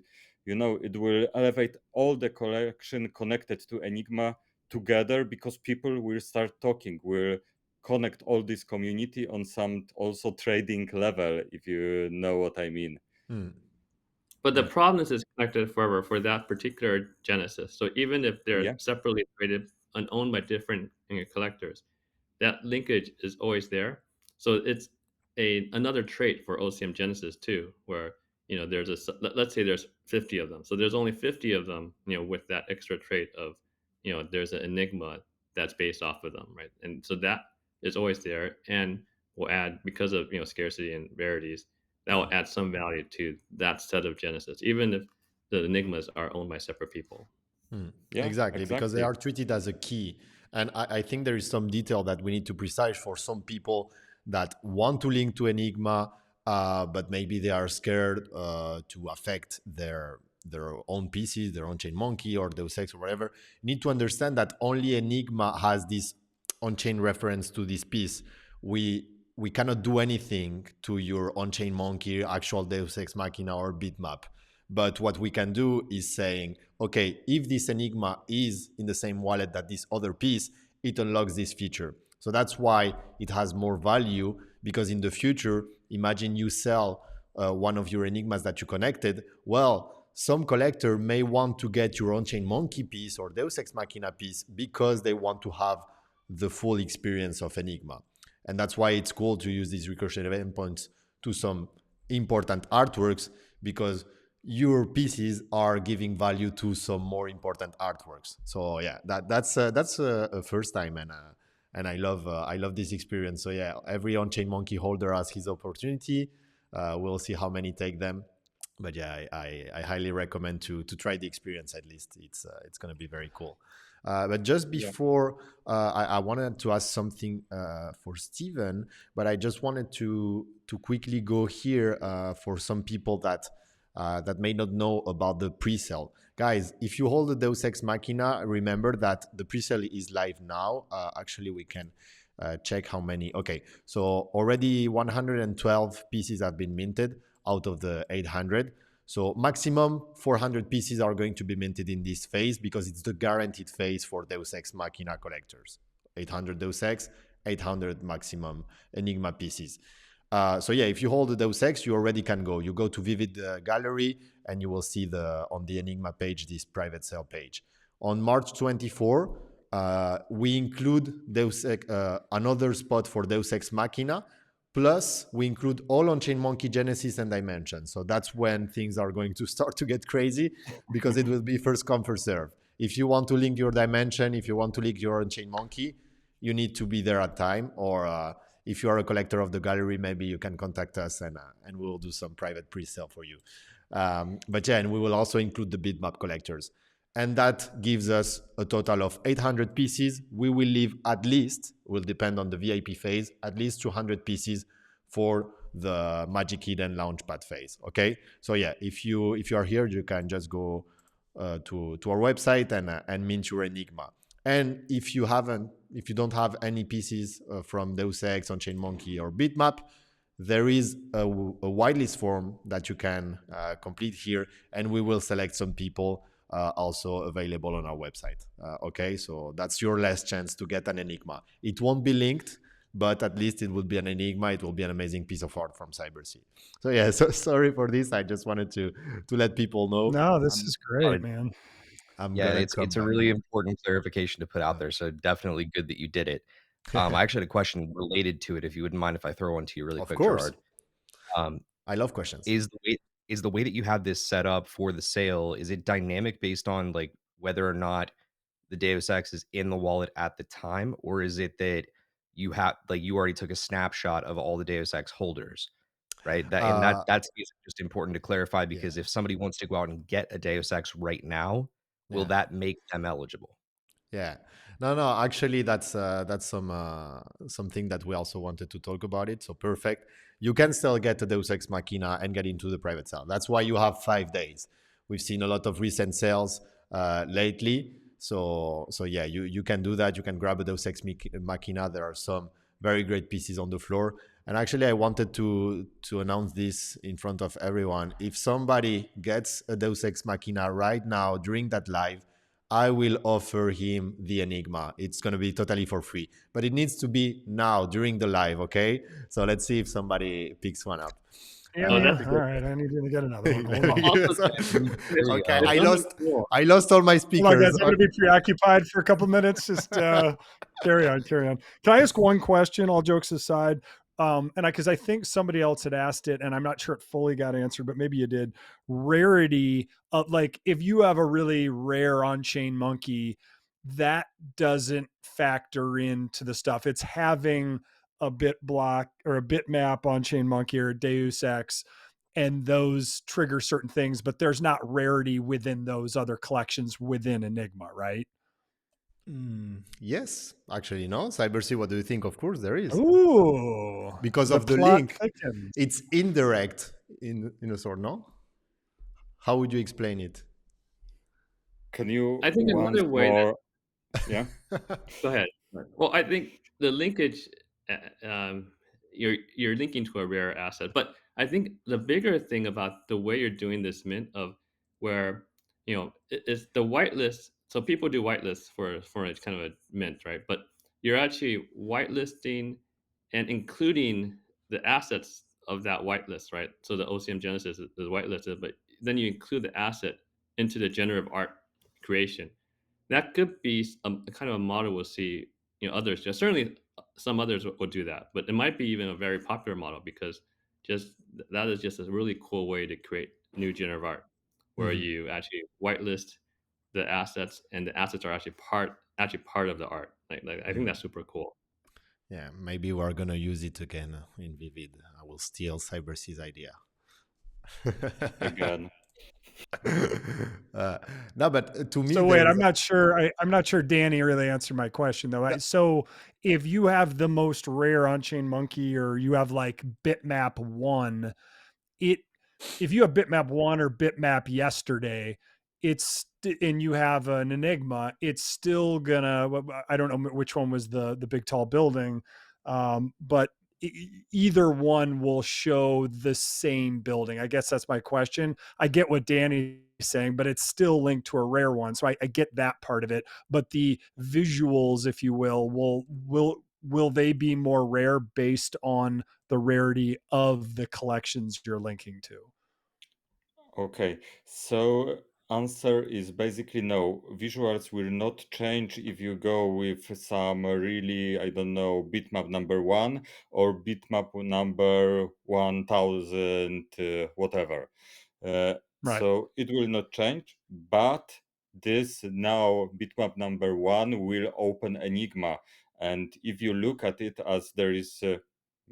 Speaker 3: it will elevate all the collection connected to Enigma together, because people will start talking, will connect all this community on some also trading level, if you know what I mean.
Speaker 1: Mm.
Speaker 2: But the
Speaker 1: Yeah.
Speaker 2: provenance is connected forever for that particular Genesis. So even if they're
Speaker 3: Yeah.
Speaker 2: separately traded and owned by different collectors, that linkage is always there. So it's another trait for OCM Genesis too, where there's let's say there's 50 of them. So there's only 50 of them, with that extra trait of there's an enigma that's based off of them, right? And so that is always there, and will add, because of scarcity and rarities, that will add some value to that set of Genesis, even if the enigmas are owned by separate people.
Speaker 1: Mm,
Speaker 3: Yeah,
Speaker 1: exactly, because they
Speaker 3: exactly.
Speaker 1: are treated as a key. And I think there is some detail that we need to precise for some people that want to link to Enigma, but maybe they are scared to affect their own pieces, their own chain monkey or Deus Ex or whatever. You need to understand that only Enigma has this on-chain reference to this piece. We cannot do anything to your on-chain monkey, actual Deus Ex Machina or bitmap. But what we can do is saying, okay, if this Enigma is in the same wallet that this other piece, it unlocks this feature. So that's why it has more value, because in the future, imagine you sell one of your Enigmas that you connected. Well, some collector may want to get your on-chain monkey piece or Deus Ex Machina piece because they want to have the full experience of Enigma. And that's why it's cool to use these recursive endpoints to some important artworks, because your pieces are giving value to some more important artworks. So yeah, that's a first time, and I love this experience. So yeah, every on-chain monkey holder has his opportunity. We'll see how many take them, but yeah, I highly recommend to try the experience at least. It's going to be very cool. But just
Speaker 3: Yeah.
Speaker 1: before, I wanted to ask something for Steven, but I just wanted to quickly go here for some people that may not know about the pre-sale. Guys, if you hold the Deus Ex Machina, remember that the pre-sale is live now. Actually, we can check how many. Okay, so already 112 pieces have been minted out of the 800. So maximum 400 pieces are going to be minted in this phase because it's the guaranteed phase for Deus Ex Machina collectors. 800 Deus Ex, 800 maximum Enigma pieces. So yeah, if you hold the Deus Ex, you already can go. You go to Vivid Gallery and you will see on the Enigma page this private sale page. On March 24, we include another spot for Deus Ex Machina. Plus, we include all on-chain monkey Genesis and Dimension. So that's when things are going to start to get crazy because it will be first come, first serve. If you want to link your Dimension, if you want to link your on-chain monkey, you need to be there at time. Or if you are a collector of the gallery, maybe you can contact us and we will do some private pre-sale for you. But yeah, and we will also include the bitmap collectors. And that gives us a total of 800 pieces. We will leave at least, will depend on the VIP phase, at least 200 pieces for the Magic Hidden Launchpad phase. Okay, so yeah, if you are here, you can just go to our website and mint your Enigma. And if you don't have any pieces from Deus Ex, Onchain Monkey, or Bitmap, there is a whitelist form that you can complete here, and we will select some people also available on our website. Okay, so that's your last chance to get an Enigma. It won't be linked, but at least it will be an Enigma. It will be an amazing piece of art from CyberSea. So yeah, so sorry for this. I just wanted to let people know.
Speaker 4: No, this is great,
Speaker 5: Uh,
Speaker 4: man.
Speaker 1: I'm
Speaker 5: yeah,
Speaker 1: gonna
Speaker 5: it's
Speaker 1: come
Speaker 5: a
Speaker 1: back.
Speaker 5: really important clarification to put out there. So definitely good that you did it. I actually had a question related to it. If you wouldn't mind if I throw one to you really
Speaker 1: Of
Speaker 5: quick,
Speaker 1: course,
Speaker 5: Gerard. Um,
Speaker 1: I love questions.
Speaker 5: is the way that you have this set up for the sale, is it dynamic based on like whether or not the Deus Ex is in the wallet at the time, or is it that you have like you already took a snapshot of all the Deus Ex holders, right?
Speaker 1: Uh,
Speaker 5: That's just important to clarify because
Speaker 1: yeah,
Speaker 5: if somebody wants to go out and get a Deus Ex right now, will
Speaker 1: yeah.
Speaker 5: that make them eligible?
Speaker 1: Yeah. No, no, actually that's something that we also wanted to talk about it. So perfect. You can still get a Deus Ex Machina and get into the private sale. That's why you have 5 days. We've seen a lot of recent sales lately. So yeah, you can do that. You can grab a Deus Ex Machina. There are some very great pieces on the floor. And actually I wanted to announce this in front of everyone. If somebody gets a Deus Ex Machina right now during that live, I will offer him the Enigma. It's going to be totally for free, but it needs to be now during the live. Okay. So let's see if somebody picks one up.
Speaker 4: Yeah,
Speaker 2: Oh,
Speaker 1: Uh,
Speaker 2: that's
Speaker 4: all
Speaker 2: great.
Speaker 4: right. I need to get another one. Hold on.
Speaker 2: Also,
Speaker 1: yes.
Speaker 5: There you
Speaker 1: Okay.
Speaker 5: go.
Speaker 2: there's something cool.
Speaker 1: I lost all my
Speaker 4: Hold on, guys.
Speaker 1: speakers.
Speaker 4: I'm going to be preoccupied for a couple minutes. Just carry on, carry on. Can I ask one question? All jokes aside, and because I think somebody else had asked it, and I'm not sure it fully got answered, but maybe you did. Rarity, like if you have a really rare on-chain monkey, that doesn't factor into the stuff. It's having a bit block or a bitmap on-chain monkey or a Deus Ex, and those trigger certain things, but there's not rarity within those other collections within Enigma, right?
Speaker 1: Yes, actually, no. CyberSea, what do you think? Of course, there is
Speaker 4: Ooh,
Speaker 1: because
Speaker 4: the
Speaker 1: of the
Speaker 4: plot
Speaker 1: link.
Speaker 4: thickens.
Speaker 1: It's indirect in a sort. No. How would you explain it?
Speaker 3: Can you
Speaker 2: I think
Speaker 3: once
Speaker 2: another way that
Speaker 3: more? Yeah.
Speaker 2: go ahead. Well, I think the linkage, you're linking to a rare asset, but I think the bigger thing about the way you're doing this mint of where it's the whitelist. So people do whitelists for it's kind of a mint, right? But you're actually whitelisting and including the assets of that whitelist, right? So the OCM Genesis is whitelisted, but then you include the asset into the generative art creation. That could be a kind of a model we'll see, others just certainly some others will do that, but it might be even a very popular model because just that is just a really cool way to create new generative art where
Speaker 1: Mhm.
Speaker 2: you actually whitelist the assets and the assets are actually part of the art. Like I think
Speaker 1: Mhm.
Speaker 2: that's super cool.
Speaker 1: Yeah, maybe we're gonna use it again in Vivid. I will steal CyberSea's idea.
Speaker 3: Again.
Speaker 1: uh, no, but to me,
Speaker 4: So wait,
Speaker 1: there
Speaker 4: I'm
Speaker 1: is.
Speaker 4: not sure. I'm not sure Danny really answered my question though.
Speaker 1: No,
Speaker 4: So if you have the most rare on-chain monkey, or you have like bitmap one, it if you have bitmap one or bitmap yesterday, and you have an Enigma, it's still gonna. I don't know which one was the big tall building, but either one will show the same building. I guess that's my question. I get what Danny's saying, but it's still linked to a rare one, so I get that part of it. But the visuals, if you will they be more rare based on the rarity of the collections you're linking to?
Speaker 3: Okay, so answer is basically no. Visuals will not change if you go with some really, I don't know, bitmap number one or bitmap number 1000, whatever.
Speaker 4: Right.
Speaker 3: So it will not change, but this now bitmap number one will open Enigma. And if you look at it as there is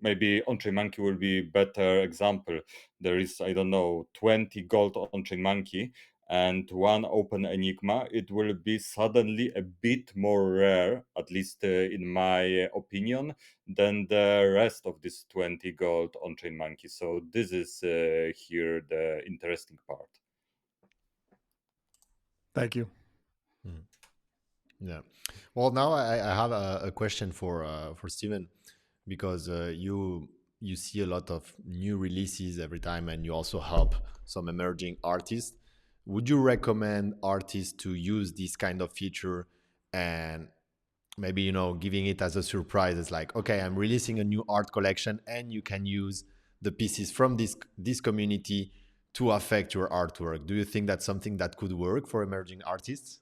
Speaker 3: maybe on-chain monkey will be better example. There is, I don't know, 20 gold on-chain monkey and one open Enigma, it will be suddenly a bit more rare, at least in my opinion, than the rest of this 20 gold on-chain monkey. So this is here the interesting part.
Speaker 4: Thank you.
Speaker 1: Mm, yeah. Well, now I have a question for Steven, because you see a lot of new releases every time, and you also help some emerging artists. Would you recommend artists to use this kind of feature, and maybe giving it as a surprise? It's like, okay, I'm releasing a new art collection, and you can use the pieces from this community to affect your artwork. Do you think that's something that could work for emerging artists?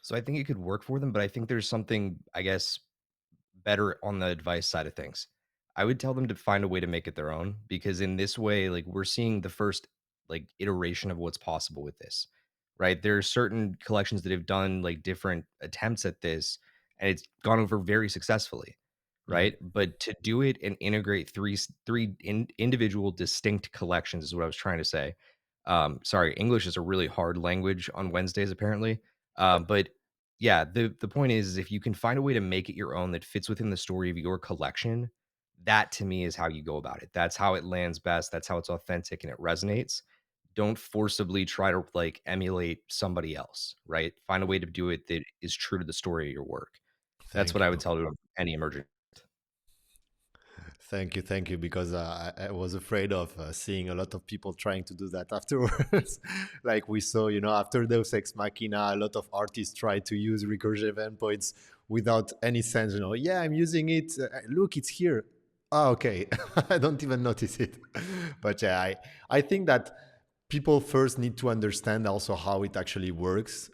Speaker 5: So I think it could work for them, but I think there's something, I guess, better on the advice side of things. I would tell them to find a way to make it their own, because in this way, like, we're seeing the first like iteration of what's possible with this, right? There are certain collections that have done like different attempts at this, and it's gone over very successfully,
Speaker 1: Mhm.
Speaker 5: right? But to do it and integrate individual distinct collections is what I was trying to say. Sorry, English is a really hard language on Wednesdays apparently. But yeah, the point is if you can find a way to make it your own that fits within the story of your collection, that to me is how you go about it. That's how it lands best. That's how it's authentic and it resonates. Don't forcibly try to like emulate somebody else, right? Find a way to do it that is true to the story of your work. That's what
Speaker 1: Thank
Speaker 5: I would
Speaker 1: you.
Speaker 5: tell to any emerging.
Speaker 1: Thank you, because I was afraid of seeing a lot of people trying to do that afterwards. Like we saw, after Deus Ex Machina, a lot of artists try to use recursive endpoints without any sense. Yeah, I'm using it. Look, it's here. Oh, okay. I don't even notice it. But yeah, I think that people first need to understand also how it actually works,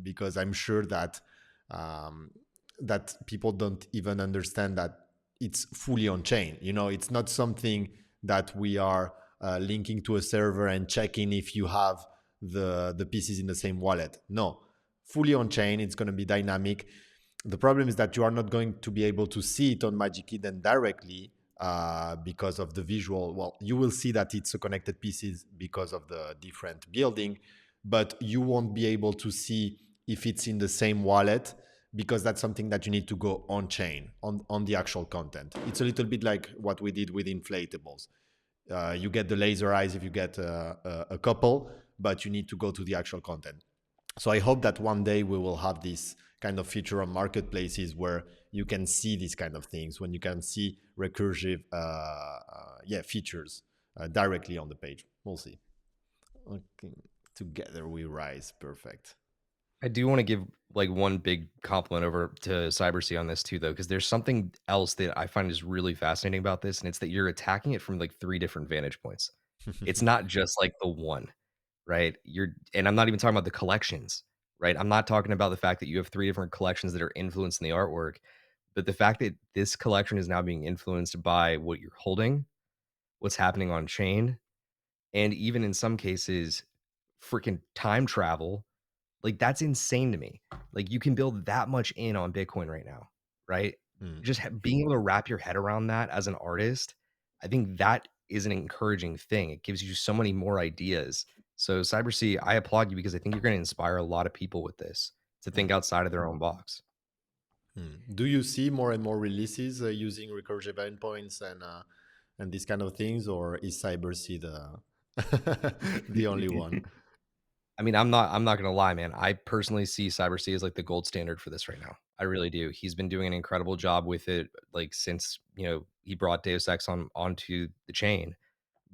Speaker 1: because I'm sure that um, that people don't even understand that it's fully on chain. It's not something that we are linking to a server and checking if you have the pieces in the same wallet. No, fully on chain. It's going to be dynamic. The problem is that you are not going to be able to see it on Magic Eden directly, because of the visual. Well, you will see that it's a connected pieces because of the different building, but you won't be able to see if it's in the same wallet, because that's something that you need to go on chain on the actual content. It's a little bit like what we did with inflatables. You get the laser eyes if you get a couple, but you need to go to the actual content. So I hope that one day we will have this kind of feature on marketplaces where you can see these kind of things, when you can see recursive features directly on the page. We'll see. Okay. Together we rise. Perfect.
Speaker 5: I do want to give like one big compliment over to CyberSea on this too, though, because there's something else that I find is really fascinating about this, and it's that you're attacking it from like three different vantage points. It's not just like the one, right? And I'm not even talking about the collections, right? I'm not talking about the fact that you have three different collections that are influencing the artwork, but the fact that this collection is now being influenced by what you're holding, what's happening on chain, and even in some cases, freaking time travel. Like, that's insane to me. Like, you can build that much in on Bitcoin right now, right?
Speaker 1: Mm.
Speaker 5: Just being able to wrap your head around that as an artist, I think that is an encouraging thing. It gives you so many more ideas So CyberSea, I applaud you because I think you're going to inspire a lot of people with this to think outside of their own box.
Speaker 1: Do you see more and more releases using recursive endpoints and these kind of things, or is CyberSea the only one?
Speaker 5: I mean, I'm not gonna lie, man. I personally see CyberSea as like the gold standard for this right now. I really do. He's been doing an incredible job with it, like since he brought Deus Ex onto the chain.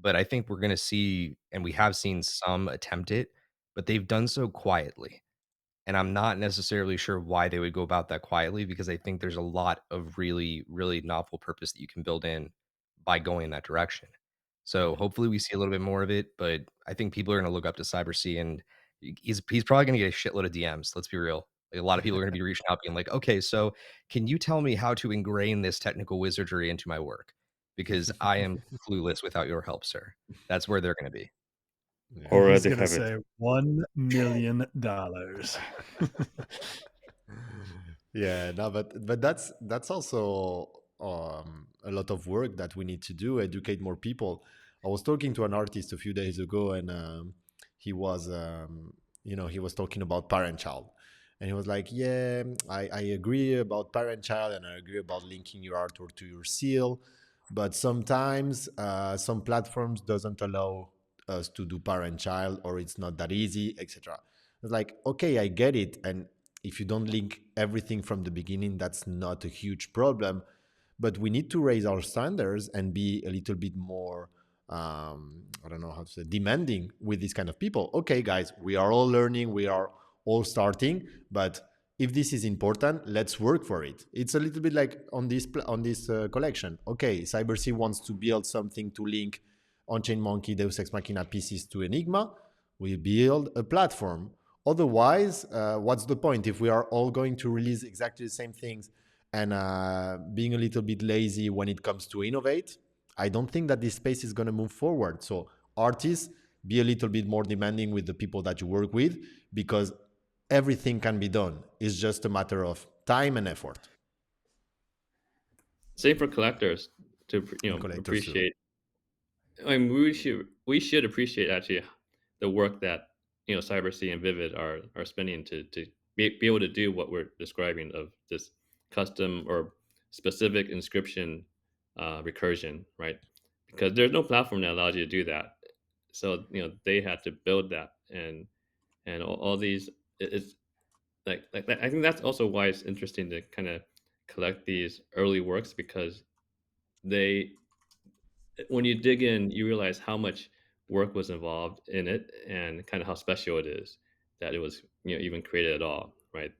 Speaker 5: But I think we're gonna see, and we have seen some attempt it, but they've done so quietly. And I'm not necessarily sure why they would go about that quietly because I think there's a lot of really, really novel purpose that you can build in by going in that direction. So hopefully we see a little bit more of it, but I think people are going to look up to CyberSea and he's probably going to get a shitload of DMs. Let's be real. Like, a lot of people are going to be reaching out being like, okay, so can you tell me how to ingrain this technical wizardry into my work? Because I am clueless without your help, sir. That's where they're going to be.
Speaker 1: Yeah.
Speaker 4: And he's
Speaker 3: Already
Speaker 4: gonna
Speaker 3: have it.
Speaker 4: say $1 million.
Speaker 1: Yeah, no, but that's also a lot of work that we need to do, educate more people. I was talking to an artist a few days ago, and he was, he was talking about parent-child, and he was like, "Yeah, I agree about parent-child, and I agree about linking your artwork to your seal, but sometimes some platforms doesn't allow us to do parent-child, or it's not that easy, etc." It's like, okay, I get it, and if you don't link everything from the beginning, that's not a huge problem. But we need to raise our standards and be a little bit more, I don't know how to say, demanding with these kind of people. Okay, guys, we are all learning, we are all starting, but if this is important, let's work for it. It's a little bit like on this collection. Okay, CyberSea wants to build something to link on-chain monkey Deus Ex Machina pieces to Enigma. We build a platform. Otherwise, what's the point if we are all going to release exactly the same things and being a little bit lazy when it comes to innovate? I don't think that this space is going to move forward. So artists, be a little bit more demanding with the people that you work with, because everything can be done. It's just a matter of time and effort.
Speaker 2: Same for collectors to
Speaker 1: And collectors too.
Speaker 2: appreciate. I mean, we should appreciate actually the work that CyberSea and Vivid are spending to be able to do what we're describing of this custom or specific inscription recursion, right? Because there's no platform that allows you to do that. So they had to build that, and all these it's like I think that's also why it's interesting to kind of collect these early works because they when you dig in, you realize how much work was involved in it and kind of how special it is that it was, even created at all, right?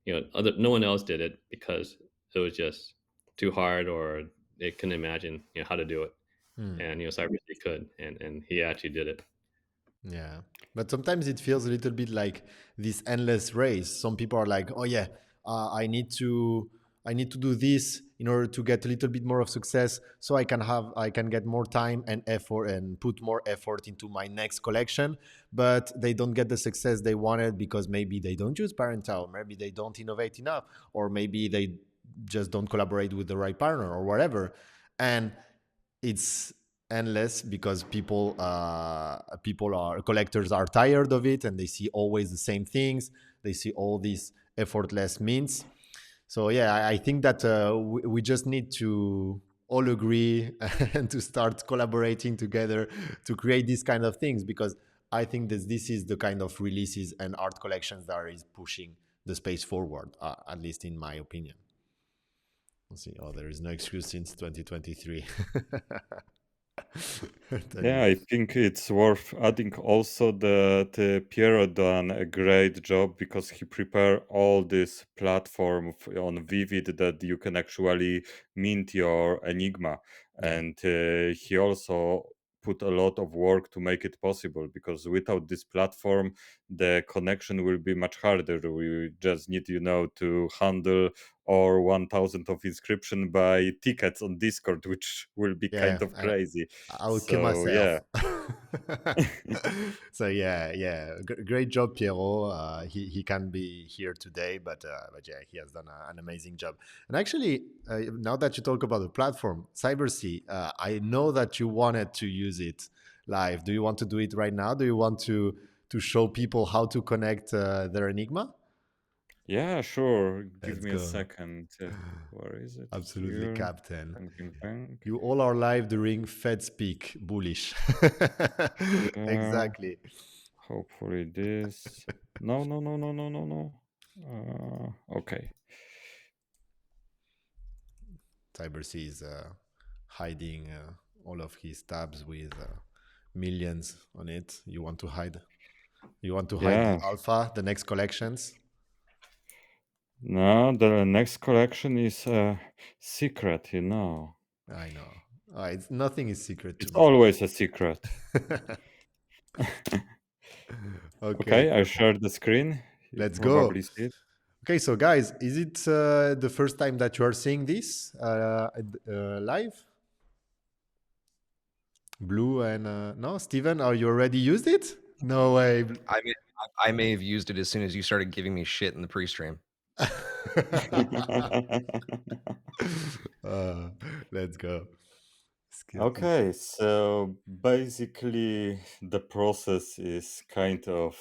Speaker 2: No one else did it because it was just too hard or they couldn't imagine, how to do it.
Speaker 1: Hmm.
Speaker 2: And, CyberSea could, and he actually did it.
Speaker 1: Yeah. But sometimes it feels a little bit like this endless race. Some people are like, "Oh yeah, I need to do this in order to get a little bit more of success, so I can get more time and effort and put more effort into my next collection." But they don't get the success they wanted because maybe they don't use parental, maybe they don't innovate enough, or maybe they just don't collaborate with the right partner or whatever. And it's endless because people are collectors are tired of it, and they see always the same things. They see all these effortless means. So yeah, I think that we just need to all agree and to start collaborating together to create these kind of things, because I think that this is the kind of releases and art collections that is pushing the space forward, at least in my opinion. Let's see. Oh, there is no excuse since 2023. Tell
Speaker 3: Yeah,
Speaker 1: you.
Speaker 3: I think it's worth adding also that Piero done a great job because he prepared all this platform on Vivid that you can actually mint your Enigma,
Speaker 1: Yeah.
Speaker 3: and he also put a lot of work to make it possible because without this platform the connection will be much harder. We just need to handle or 1000 of inscription by tickets on Discord, which will be
Speaker 1: Yeah.
Speaker 3: kind of
Speaker 1: And
Speaker 3: crazy.
Speaker 1: I would kill
Speaker 3: So yeah.
Speaker 1: myself. So yeah. Great job, Piero. He can be here today, but yeah, he has done an amazing job. And actually, now that you talk about the platform, CyberSea, I know that you wanted to use it live. Do you want to do it right now? Do you want to show people how to connect their Enigma?
Speaker 3: Yeah, sure. Give
Speaker 1: Let's
Speaker 3: me a
Speaker 1: go.
Speaker 3: second. Where is it?
Speaker 1: Absolutely,
Speaker 3: Here.
Speaker 1: Captain.
Speaker 3: Bang, bang, bang.
Speaker 1: You all are live during Fed speak. Bullish.
Speaker 3: Yeah.
Speaker 1: Exactly.
Speaker 3: Hopefully this. No, no, no, no, no, no, no. Okay.
Speaker 1: CyberSea is hiding all of his tabs with millions on it. You want to hide? You want to hide the
Speaker 3: Yeah.
Speaker 1: alpha, the next collections?
Speaker 3: No, the next collection is secret, you know.
Speaker 1: I know. It's nothing is secret to
Speaker 3: It's
Speaker 1: me.
Speaker 3: always a secret.
Speaker 1: Okay,
Speaker 3: Okay, I
Speaker 1: perfect.
Speaker 3: shared the screen. You
Speaker 1: Let's go.
Speaker 3: probably see it.
Speaker 1: Okay, so guys, is it the first time that you are seeing this live? Blue and no, Steven, are you already used it? No way.
Speaker 5: I may have used it as soon as you started giving me shit in the pre-stream.
Speaker 1: uh, let's go.
Speaker 3: Okay, so basically the process is kind of,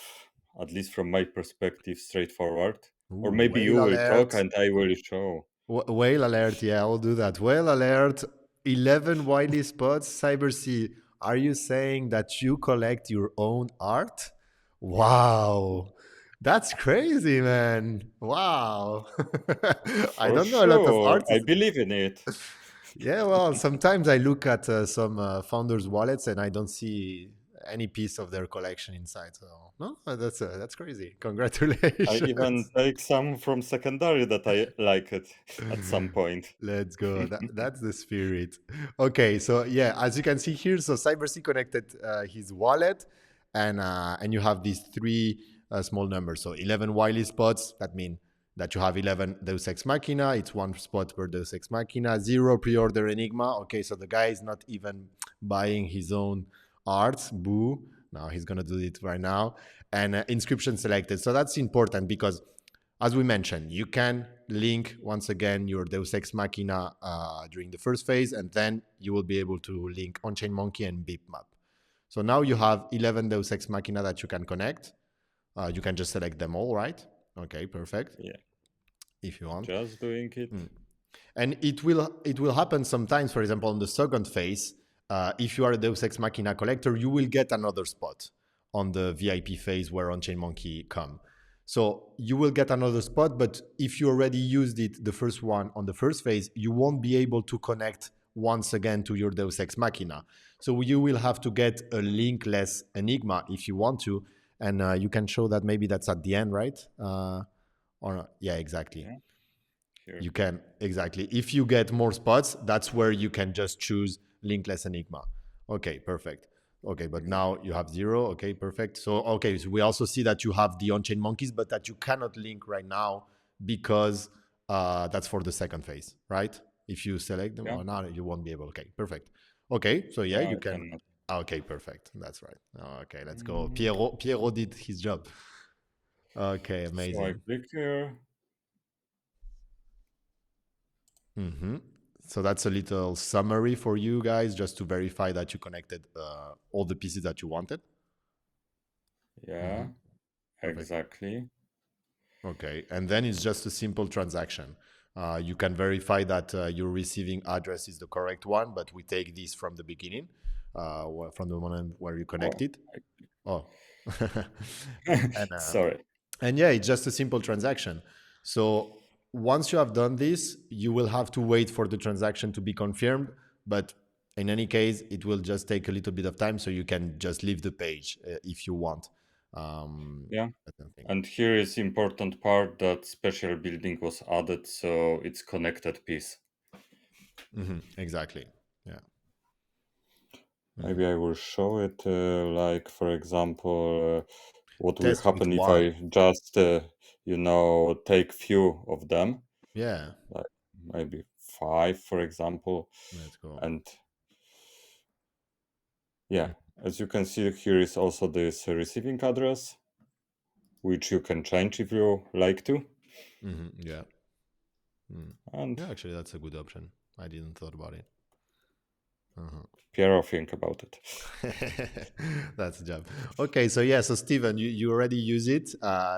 Speaker 3: at least from my perspective, straightforward. Or
Speaker 1: Ooh,
Speaker 3: maybe you
Speaker 1: whale
Speaker 3: will talk
Speaker 1: alert.
Speaker 3: and I will show.
Speaker 1: Whale alert. Yeah, I'll do that. Whale alert. 11 wily spots. CyberSea. Are you saying that you collect your own art? Wow. That's crazy, man. Wow. I
Speaker 3: For
Speaker 1: don't know a lot of
Speaker 3: sure, I
Speaker 1: artists.
Speaker 3: believe in it.
Speaker 1: Yeah, well, sometimes I look at some founders' wallets and I don't see any piece of their collection inside. So no, that's crazy.
Speaker 3: I even
Speaker 1: Congratulations.
Speaker 3: take some from secondary that I like it at some point.
Speaker 1: Let's go. That's the spirit. Okay, so yeah, as you can see here, so CyberSea connected his wallet, and you have these three small numbers. So 11 Wiley spots. That mean that you have 11 Deus Ex Machina. It's one spot per Deus Ex Machina. Zero pre-order Enigma. Okay, so the guy is not even buying his own art. Boo. Now he's gonna do it right now. And inscription selected. So that's important because as we mentioned, you can link once again your Deus Ex Machina during the first phase, and then you will be able to link On-Chain Monkey and Bitmap. So now you have 11 Deus Ex Machina that you can connect. You can just select them all, right? Okay, perfect.
Speaker 3: Yeah,
Speaker 1: If you want.
Speaker 3: just doing it.
Speaker 1: And it will happen sometimes. For example, on the second phase, if you are a Deus Ex Machina collector, you will get another spot on the VIP phase where On-Chain Monkey come. So you will get another spot, but if you already used it, the first one on the first phase, you won't be able to connect once again to your Deus Ex Machina. So you will have to get a linkless Enigma if you want to, and you can show that maybe that's at the end, right? Or not? Yeah, exactly.
Speaker 3: Yeah, here.
Speaker 1: You can, exactly. If you get more spots, that's where you can just choose linkless Enigma. Okay, perfect. Okay, but now you have zero. Okay, perfect. So, okay, so we also see that you have the on-chain monkeys, but that you cannot link right now because that's for the second phase, right? If you select them
Speaker 3: Yeah,
Speaker 1: or not, you won't be able. Okay, perfect. Okay, so yeah,
Speaker 3: yeah,
Speaker 1: you
Speaker 3: I
Speaker 1: can.
Speaker 3: cannot.
Speaker 1: Okay, perfect. That's right. Okay, let's go.
Speaker 3: Mhm.
Speaker 1: Pierrot did his job. Okay,
Speaker 3: So I
Speaker 1: amazing.
Speaker 3: click here.
Speaker 1: Mm-hmm. So that's a little summary for you guys, just to verify that you connected all the pieces that you wanted.
Speaker 3: Yeah,
Speaker 1: Mm-hmm. Perfect.
Speaker 3: exactly.
Speaker 1: Okay, and then it's just a simple transaction. You can verify that your receiving address is the correct one, but we take this from the beginning, from the moment where you
Speaker 3: Oh,
Speaker 1: connect it. Oh, and
Speaker 3: sorry.
Speaker 1: and yeah, it's just a simple transaction. So once you have done this, you will have to wait for the transaction to be confirmed. But in any case, it will just take a little bit of time, so you can just leave the page if you want.
Speaker 3: Yeah.
Speaker 1: I don't think.
Speaker 3: And here is important part that special building was added, so it's connected piece.
Speaker 1: Exactly. Yeah.
Speaker 3: Maybe I will show it, like for example, what will
Speaker 1: Test with
Speaker 3: happen if
Speaker 1: one.
Speaker 3: I just, take few of them,
Speaker 1: Yeah.
Speaker 3: like maybe 5, for example,
Speaker 1: Let's go.
Speaker 3: and yeah, as you can see, here is also this receiving address, which you can change if you like to,
Speaker 1: Yeah.
Speaker 3: and
Speaker 1: Yeah, actually, that's a good option. I didn't thought about it.
Speaker 3: Piero think about it.
Speaker 1: That's the job. Okay, so yeah, so Steven, you already use it.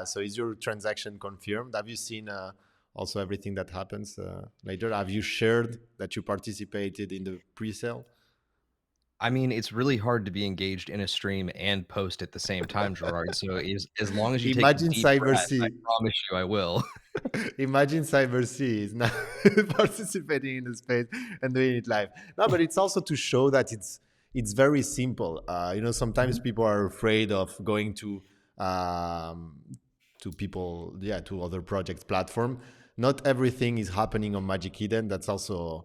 Speaker 1: So is your transaction confirmed? Have you seen also everything that happens later? Have you shared that you participated in the pre-sale?
Speaker 5: I mean, it's really hard to be engaged in a stream and post at the same time, Gerard. So as long as you take a
Speaker 1: Imagine
Speaker 5: deep breath, I
Speaker 1: CyberSea.
Speaker 5: promise you I will.
Speaker 1: Imagine CyberSea is now participating in the space and doing it live. No, but it's also to show that it's very simple. Sometimes people are afraid of going um, to people, yeah, to other projects platform. Not everything is happening on Magic Eden. That's also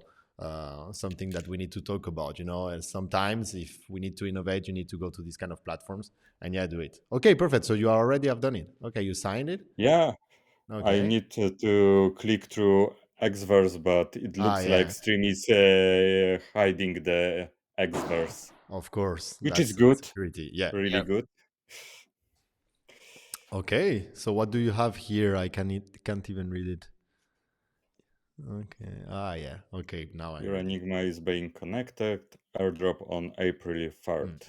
Speaker 1: something that we need to talk about. And sometimes if we need to innovate, you need to go to these kind of platforms and yeah, do it. Okay, perfect. So you already have done it. Okay, you signed it.
Speaker 3: Yeah, I
Speaker 1: Okay.
Speaker 3: need to click through Xverse, but it
Speaker 1: Ah,
Speaker 3: looks like
Speaker 1: yeah,
Speaker 3: stream is hiding the Xverse,
Speaker 1: of course.
Speaker 3: which is
Speaker 1: That's
Speaker 3: good,
Speaker 1: security. Yeah.
Speaker 3: really
Speaker 5: Yep.
Speaker 3: good.
Speaker 1: Okay. So what do you have here? I can't even read it. Okay. Ah, yeah. Okay. Now I
Speaker 3: Your
Speaker 1: read it.
Speaker 3: Enigma is being connected. Airdrop on April 3rd.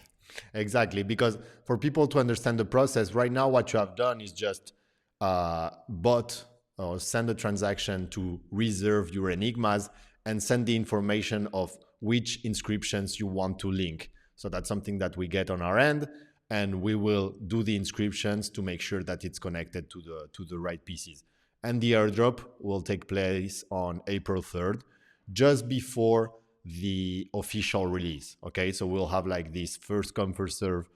Speaker 1: Exactly. Because for people to understand the process, right now, what you have done is just bought or send a transaction to reserve your Enigmas and send the information of which inscriptions you want to link. So that's something that we get on our end, and we will do the inscriptions to make sure that it's connected to the right pieces. And the airdrop will take place on April 3rd, just before the official release. Okay, so we'll have like this first come first serve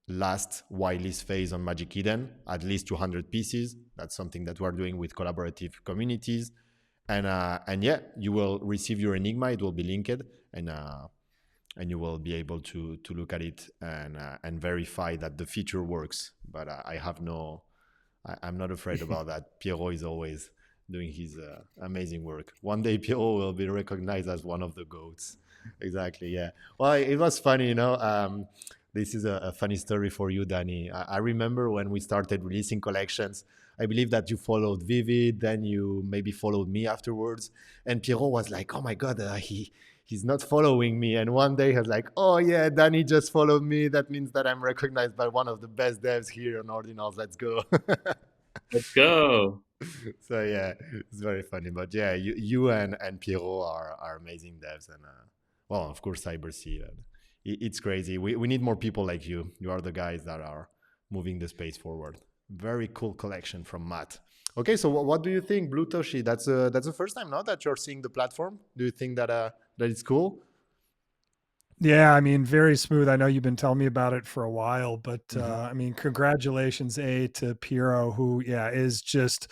Speaker 1: last whitelist phase on Magic Eden, at least 200 pieces. That's something that we're doing with collaborative communities. And yeah, you will receive your Enigma. It will be linked, and you will be able to look at it and verify that the feature works. But I have no, I'm not afraid about that. Pierrot is always doing his amazing work. One day, Pierrot will be recognized as one of the goats. Exactly. Yeah. Well, it was funny, this is a funny story for you, Danny. I remember when we started releasing collections. I believe that you followed Vivid, then you maybe followed me afterwards. And Pierrot was like, "Oh my God, he's not following me." And one day he was like, "Oh yeah, Danny just followed me. That means that I'm recognized by one of the best devs here on Ordinals. Let's go."
Speaker 2: Let's go.
Speaker 1: So yeah, it's very funny. But yeah, you and Pierrot are amazing devs, and well, of course, CyberSea. It's crazy. We need more people like you. You are the guys that are moving the space forward. Very cool collection from Matt. Okay, so what do you think, Blue Toshi? That's the first time now that you're seeing the platform. Do you think that it's cool?
Speaker 4: Yeah, I mean, very smooth. I know you've been telling me about it for a while, but
Speaker 1: Mhm.
Speaker 4: I mean, congratulations, to Piero, who, yeah, is just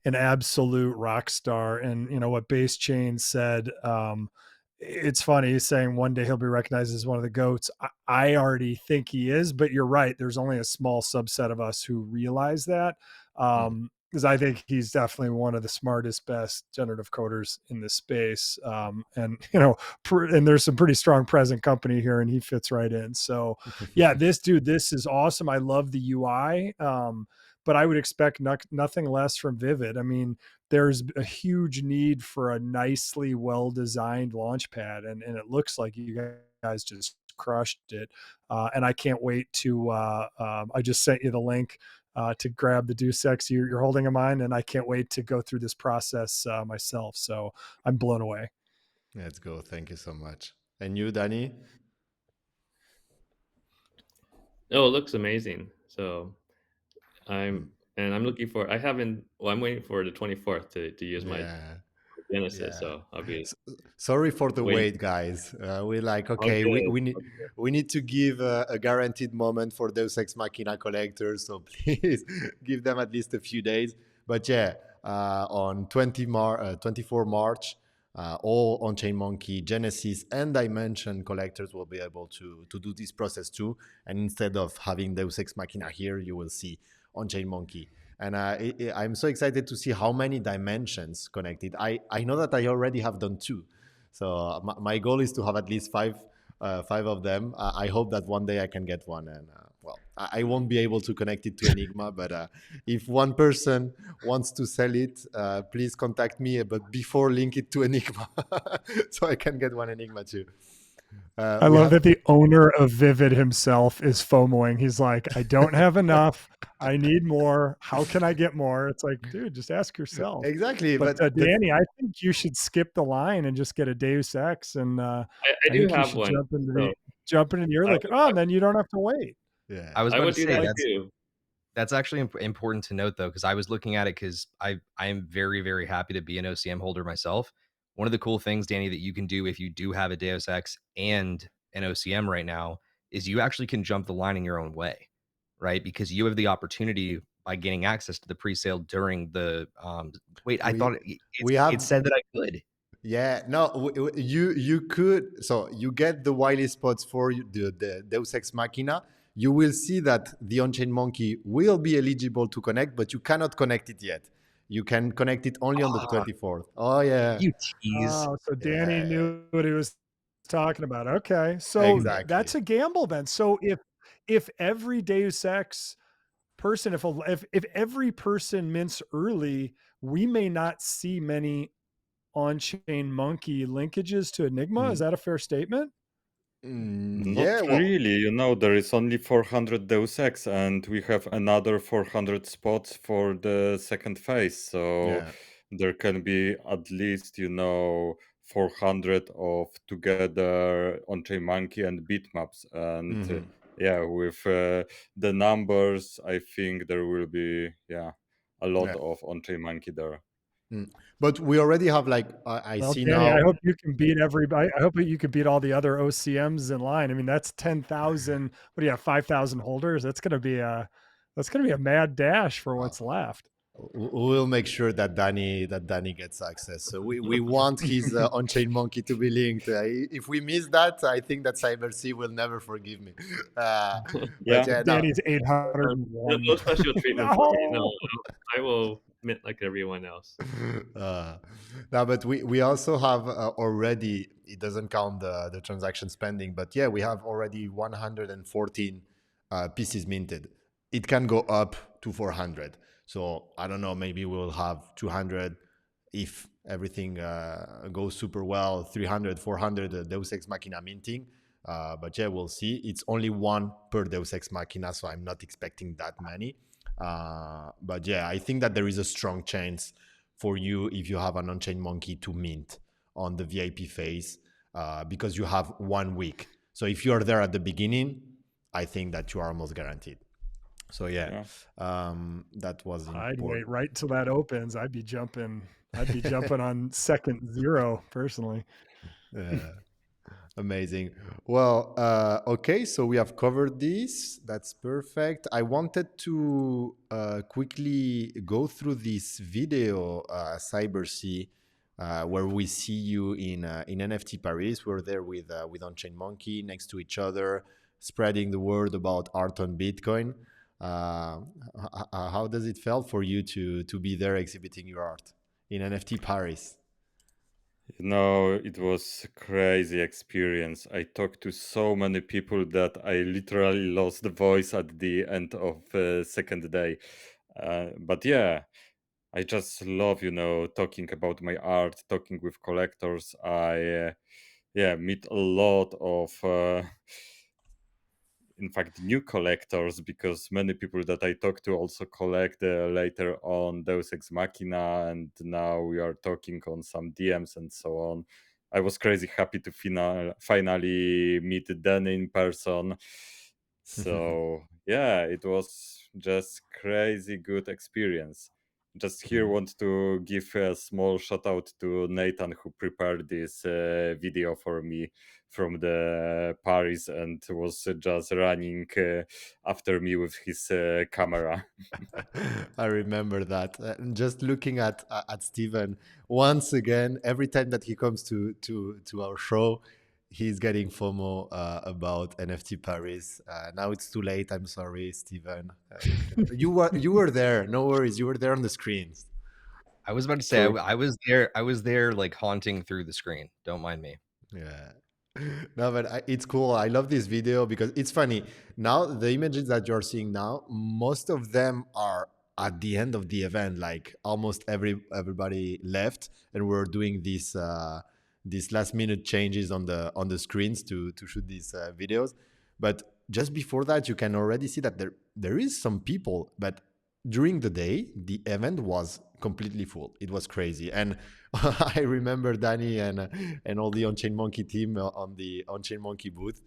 Speaker 4: an absolute rock star. And what Base Chain said. It's funny, he's saying one day he'll be recognized as one of the goats. I already think he is, but you're right. There's only a small subset of us who realize that.
Speaker 1: Mhm.
Speaker 4: Because I think he's definitely one of the smartest, best generative coders in this space. And and there's some pretty strong present company here, and he fits right in. So, yeah, this is awesome. I love the UI, but I would expect nothing less from Vivid. I mean, there's a huge need for a nicely well-designed launch pad, and it looks like you guys just crushed it. And I can't wait to. I just sent you the link to grab the Deus Ex you're holding in mind, and I can't wait to go through this process myself. So I'm blown away.
Speaker 1: Let's go. Thank you so much. And you, Danny?
Speaker 2: Oh, it looks amazing. So
Speaker 1: Mm.
Speaker 2: I'm looking for. I haven't. Well, I'm waiting for the 24th to use my
Speaker 1: Yeah.
Speaker 2: Genesis.
Speaker 1: Yeah.
Speaker 2: So I'll be
Speaker 1: S- Sorry for the
Speaker 2: waiting.
Speaker 1: wait, guys. We're like,
Speaker 2: All
Speaker 1: okay, we,
Speaker 2: good.
Speaker 1: we need
Speaker 2: All good.
Speaker 1: we need to give a guaranteed moment for Deus Ex Machina collectors. So please give them at least a few days. But yeah, on 24 March, all on-chain monkey, Genesis, and Dimension collectors will be able to do this process too. And instead of having Deus Ex Machina here, you will see on-chain monkey. And I'm so excited to see how many dimensions connected. I know that I already have done two, so my goal is to have at least five of them. I hope that one day I can get one, and well, I won't be able to connect it to Enigma, but if one person wants to sell it, please contact me. But before, link it to Enigma, so I can get one Enigma too.
Speaker 4: I
Speaker 1: We
Speaker 4: love
Speaker 1: have
Speaker 4: that the owner of Vivid himself is FOMOing. He's like, I don't have enough. I need more. How can I get more? It's like, dude, just ask yourself.
Speaker 1: exactly,
Speaker 4: But
Speaker 1: but
Speaker 4: Danny, I think you should skip the line and just get a Deus Ex, and
Speaker 2: I
Speaker 4: I
Speaker 2: do
Speaker 4: think you
Speaker 2: have
Speaker 4: should
Speaker 2: one. So
Speaker 4: jump into the ear
Speaker 2: I
Speaker 4: like, oh, and then you don't have to wait.
Speaker 1: yeah,
Speaker 5: I was
Speaker 2: I
Speaker 5: about
Speaker 2: would
Speaker 5: to
Speaker 2: do
Speaker 5: say
Speaker 2: that
Speaker 4: Like,
Speaker 2: too.
Speaker 5: that's actually important to note though, because I was looking at it because I am very, very happy to be an OCM holder myself. One of the cool things, Danny, that you can do if you do have a Deus Ex and an OCM right now is you actually can jump the line in your own way, right? Because you have the opportunity by gaining access to the pre-sale during the wait, I thought
Speaker 1: we
Speaker 5: it
Speaker 1: have
Speaker 5: said that I could.
Speaker 1: yeah, no, you could, so you get the wily spots for the Deus Ex Machina. You will see that the on-chain monkey will be eligible to connect, but you cannot connect it yet. You can connect it only on the
Speaker 5: Ah,
Speaker 1: 24th. Oh yeah,
Speaker 5: you tease.
Speaker 4: oh, so Danny
Speaker 1: yeah,
Speaker 4: knew what he was talking about. Okay, so
Speaker 1: exactly.
Speaker 4: that's a gamble then. So if every Deus Ex person, if every person mints early, we may not see many on-chain monkey linkages to Enigma. Is
Speaker 1: Mm,
Speaker 4: that a fair statement?
Speaker 3: Not
Speaker 1: yeah, well,
Speaker 3: really, there is only 400 Deus Ex, and we have another 400 spots for the second phase. So
Speaker 1: yeah.
Speaker 3: there can be at least, 400 of together on-chain monkey and bitmaps. And
Speaker 1: Hmm.
Speaker 3: yeah, with the numbers, I think there will be, a lot
Speaker 1: Yeah.
Speaker 3: of on-chain monkey there.
Speaker 1: Mm. But we already have like I
Speaker 4: Well,
Speaker 1: see
Speaker 4: Danny, I
Speaker 1: now.
Speaker 4: hope you can beat everybody. I hope you can beat all the other OCMs in line. I mean, that's 10,000. What do you have? 5,000 holders. That's gonna be a mad dash for
Speaker 1: Uh,
Speaker 4: what's left.
Speaker 1: we'll make sure that Danny gets access. So we want his on-chain monkey to be linked. If we miss that, I think that CyberSea will never forgive me. Uh, but
Speaker 3: Yeah,
Speaker 1: yeah, no,
Speaker 4: Danny's
Speaker 2: No
Speaker 4: 801.
Speaker 2: special treatment for me. No,
Speaker 4: No.
Speaker 2: I will mint like everyone else.
Speaker 1: uh, no, but we also have already. It doesn't count the transaction spending, but yeah, we have already 114 pieces minted. It can go up to 400. So I don't know. Maybe we'll have 200 if everything goes super well. 300, 400 Deus Ex Machina minting. But yeah, we'll see. It's only one per Deus Ex Machina, so I'm not expecting that many. But yeah, I think that there is a strong chance for you if you have an on-chain monkey to mint on the VIP phase because you have 1 week. So if you are there at the beginning, I think that you are almost guaranteed. So yeah,
Speaker 3: yeah.
Speaker 1: that was
Speaker 4: I'd wait
Speaker 1: important.
Speaker 4: right until that opens. I'd be jumping. I'd be jumping on second zero personally.
Speaker 1: Yeah. Amazing. Well, okay, so we have covered this. That's perfect. I wanted to quickly go through this video, CyberSea, where we see you in NFT Paris. We're there with On-Chain Monkey next to each other, spreading the word about art on Bitcoin. How does it feel for you to be there exhibiting your art in NFT Paris?
Speaker 3: It was a crazy experience. I talked to so many people that I literally lost the voice at the end of second day. But yeah, I just love, talking about my art, talking with collectors. I meet a lot of in fact new collectors, because many people that I talk to also collect later on Deus Ex Machina, and now we are talking on some DMs and so on. I was crazy happy to finally meet Dan in person. So yeah, it was just crazy good experience. Just here want to give a small shout out to Nathan, who prepared this video for me from the Paris and was just running after me with his camera.
Speaker 1: I remember that. And just looking at Steven once again, every time that he comes to our show, he's getting FOMO about NFT Paris. Now it's too late. I'm sorry, Steven. You were there. No worries. You were there on the screens.
Speaker 5: I was about to say
Speaker 3: True.
Speaker 5: I was there. I was there, like haunting through the screen. Don't mind me.
Speaker 1: Yeah. No, but it's cool. I love this video because it's funny. Now, the images that you're seeing now, most of them are at the end of the event. Like almost everybody left, and we're doing these last minute changes on the screens to shoot these videos. But just before that, you can already see that there is some people, but during the day, the event was completely full. It was crazy, and I remember Danny and all the On-Chain Monkey team on the On-Chain Monkey booth.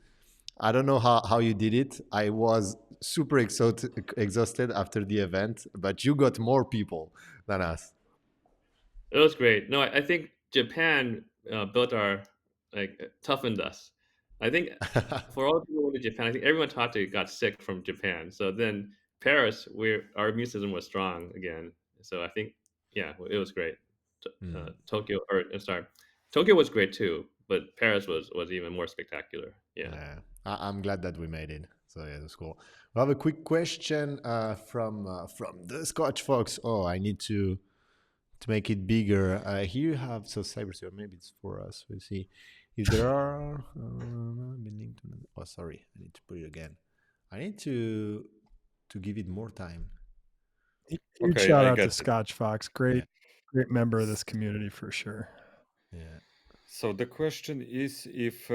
Speaker 1: I don't know how you did it. I was super exhausted after the event, but you got more people than us.
Speaker 2: It was great. No, I think Japan built our toughened us. I think for all the people who went to Japan, I think everyone talked to got sick from Japan. So then Paris, where our immune system was strong again. So I think yeah, it was great.
Speaker 1: Mm,
Speaker 2: Tokyo or sorry, Tokyo was great too, but Paris was even more spectacular. Yeah.
Speaker 1: yeah, I'm glad that we made it. So yeah, that's cool. We have a quick question from the Scotch Fox. Oh, I need to make it bigger. Here you have so CyberSea. Maybe it's for us. We'll see if there are. Oh, sorry, I need to put it again. I need to give it more time.
Speaker 4: Huge
Speaker 3: Okay,
Speaker 4: shout
Speaker 3: I
Speaker 4: out to
Speaker 3: get it.
Speaker 4: Scotch Fox.
Speaker 1: Yeah,
Speaker 4: Great member of this community for sure.
Speaker 1: yeah.
Speaker 3: So the question is if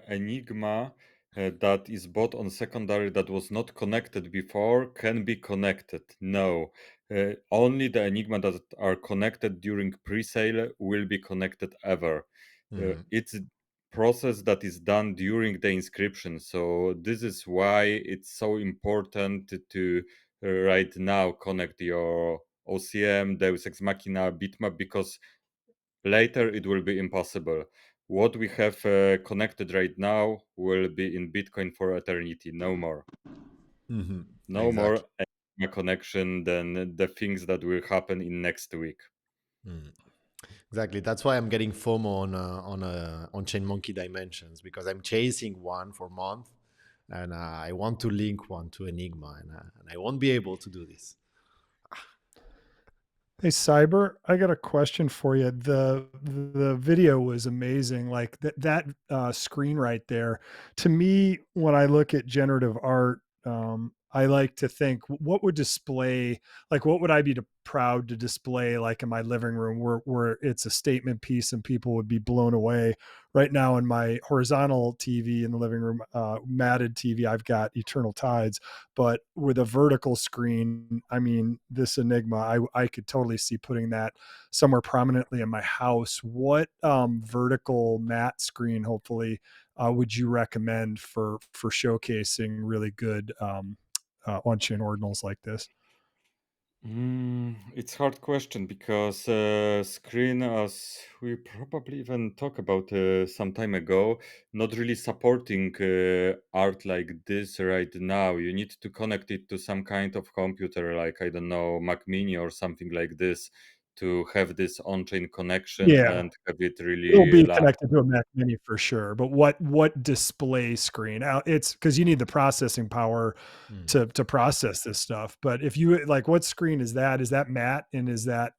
Speaker 3: Enigma that is bought on secondary that was not connected before can be connected. No, only the Enigma that are connected during pre-sale will be connected ever.
Speaker 1: Mm,
Speaker 3: It's a process that is done during the inscription. So this is why it's so important to right now connect your OCM, Deus Ex Machina, bitmap, because later it will be impossible. What we have connected right now will be in Bitcoin for eternity. No more.
Speaker 1: mhm,
Speaker 3: No
Speaker 1: exactly.
Speaker 3: more connection than the things that will happen in next week.
Speaker 1: Mm. Exactly. That's why I'm getting FOMO on Chain Monkey Dimensions because I'm chasing one for month, and I want to link one to Enigma, and I won't be able to do this.
Speaker 4: Hey Cyber, I got a question for you. The video was amazing. Like that screen right there. To me, when I look at generative art, I like to think what would display, like what would I be proud to display like in my living room where it's a statement piece and people would be blown away. Right now in my horizontal TV in the living room, matted TV, I've got Eternal Tides, but with a vertical screen, I mean, this Enigma, I could totally see putting that somewhere prominently in my house. What vertical matte screen, hopefully, would you recommend for showcasing really good on-chain ordinals like this?
Speaker 3: It's hard question because screen, as we probably even talked about some time ago, not really supporting art like this right now. You need to connect it to some kind of computer, like I don't know, Mac Mini or something like this, to have this on-chain connection
Speaker 4: Yeah,
Speaker 3: and have it
Speaker 4: it'll
Speaker 3: really
Speaker 4: be
Speaker 3: live.
Speaker 4: connected to a Mac Mini for sure. But what display screen? It's because you need the processing power
Speaker 1: Mm.
Speaker 4: to process this stuff. But if you like, what screen is that? Is that matte and is that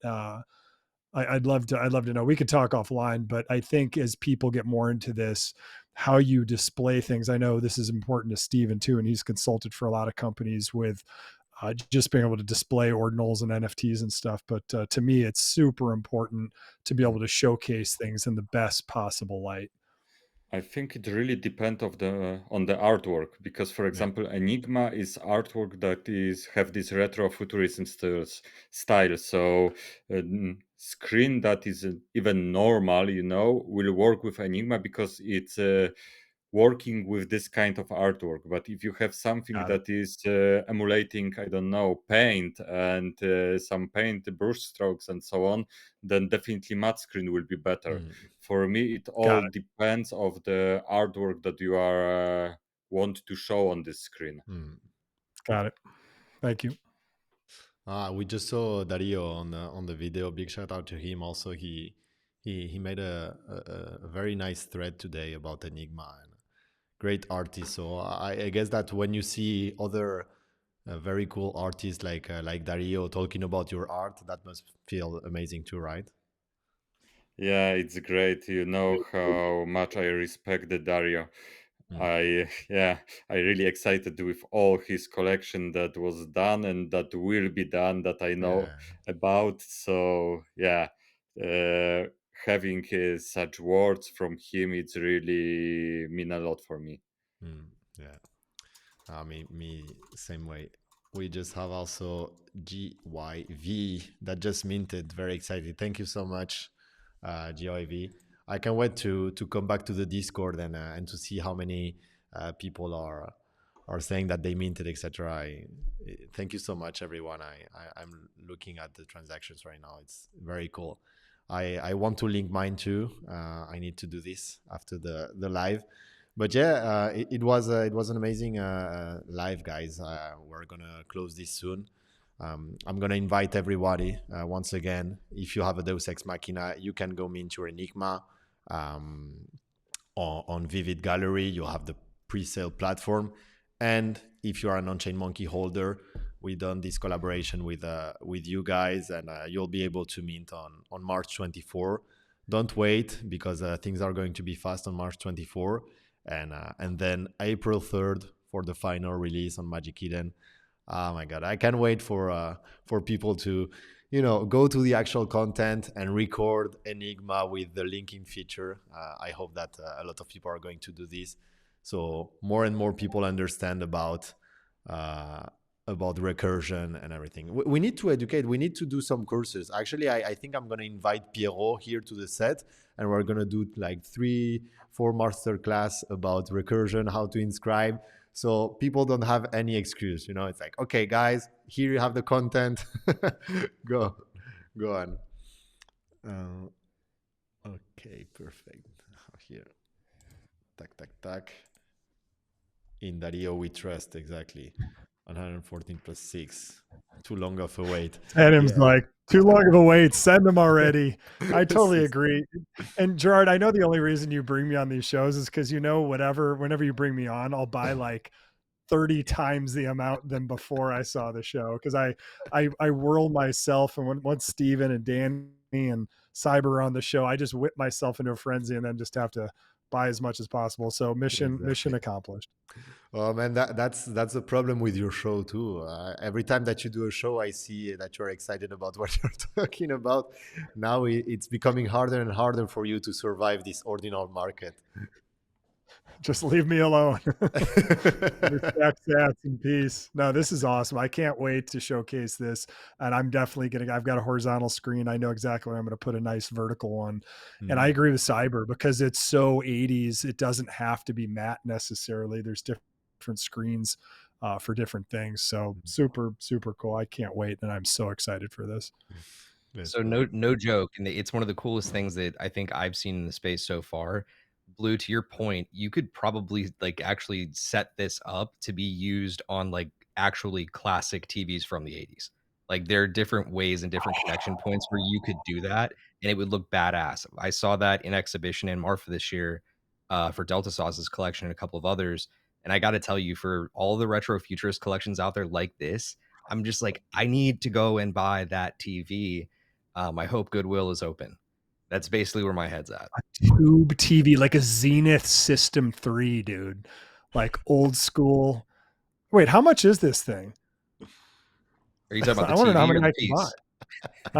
Speaker 4: I'd love to know. We could talk offline, but I think as people get more into this, how you display things. I know this is important to Steven too, and he's consulted for a lot of companies with just being able to display ordinals and NFTs and stuff. But to me, it's super important to be able to showcase things in the best possible light.
Speaker 3: I think it really depends of the on the artwork because, for
Speaker 1: Yeah.
Speaker 3: example, Enigma is artwork that is have this retro futurism style. So screen that is even normal, will work with Enigma because it's working with this kind of artwork. But if you have something
Speaker 4: Got it.
Speaker 3: that is emulating, I don't know, paint and some paint brush strokes and so on, then definitely matte screen will be better.
Speaker 1: Mm.
Speaker 3: For me, it
Speaker 4: Got
Speaker 3: all
Speaker 4: it.
Speaker 3: depends of the artwork that you are want to show on this screen.
Speaker 1: Mm.
Speaker 4: Got it. Thank you.
Speaker 1: We just saw Dario on the video. Big shout out to him. Also, he made a very nice thread today about Enigma and great artist. So I guess that when you see other very cool artists like Dario talking about your art, that must feel amazing too, right?
Speaker 3: Yeah, it's great. You know how much I respect the Dario.
Speaker 1: Mm.
Speaker 3: I yeah, I really excited with all his collection that was done and that will be done that I know
Speaker 1: Yeah.
Speaker 3: about. So yeah, uh, having such words from him, it's really mean a lot for me.
Speaker 1: Yeah. Me, same way. We just have also GYV that just minted. Very excited. Thank you so much, GYV. I can't wait to come back to the Discord and to see how many people are saying that they minted, etc. Thank you so much, everyone. I'm looking at the transactions right now. It's very cool. I want to link mine too. I need to do this after the live. But yeah, it was an amazing live, guys. We're gonna close this soon. I'm gonna invite everybody once again. If you have a Deus Ex Machina, you can go mint your Enigma on Vivid Gallery. You'll have the pre-sale platform, and if you are an on-chain monkey holder, we done this collaboration with you guys, and you'll be able to mint on March 24. Don't wait, because things are going to be fast on March 24. And then April 3rd for the final release on Magic Eden. Oh my god, I can't wait for people to go to the actual content and record Enigma with the linking feature. I hope that a lot of people are going to do this, so more and more people understand about recursion and everything. We need to educate. We need to do some courses. Actually, I think I'm going to invite Pierrot here to the set, and we're going to do like 3-4 masterclass about recursion, how to inscribe, so people don't have any excuse. It's like, okay, guys, here you have the content. go on. Okay, perfect. Here, tac. In Dario we trust, exactly. 114 plus 6. Too long of a wait.
Speaker 4: Adam's like, too long of a wait. Send them already. I totally agree. And Gerard, I know the only reason you bring me on these shows is because whenever you bring me on, I'll buy like 30 times the amount than before I saw the show, because I whirl myself, and once Steven and Danny and Cyber are on the show, I just whip myself into a frenzy and then just have to buy as much as possible. So mission accomplished.
Speaker 1: Oh man, that's the problem with your show too. Every time that you do a show, I see that you're excited about what you're talking about. Now it's becoming harder and harder for you to survive this ordinal market.
Speaker 4: Just leave me alone. Stats in peace. No, this is awesome. I can't wait to showcase this. And I'm definitely I've got a horizontal screen. I know exactly where I'm going to put a nice vertical one. And I agree with Cyber, because it's so 80s. It doesn't have to be matte necessarily. There's different screens for different things. So super, super cool. I can't wait. And I'm so excited for this.
Speaker 5: So no joke. And it's one of the coolest things that I think I've seen in the space so far. Blue, to your point, you could probably actually set this up to be used on actually classic TVs from the 80s. There are different ways and different connection points where you could do that, and it would look badass. I saw that in exhibition in Marfa this year for Delta Sauce's collection and a couple of others. And I got to tell you, for all the retro futurist collections out there like this, I'm just like, I need to go and buy that TV. I hope Goodwill is open. That's basically where my head's at.
Speaker 4: A tube TV, like a Zenith System 3, dude. Like old school. Wait, how much is this thing?
Speaker 5: Are you talking about the
Speaker 4: I want to know how
Speaker 5: TV or
Speaker 4: many
Speaker 5: the
Speaker 4: I can buy.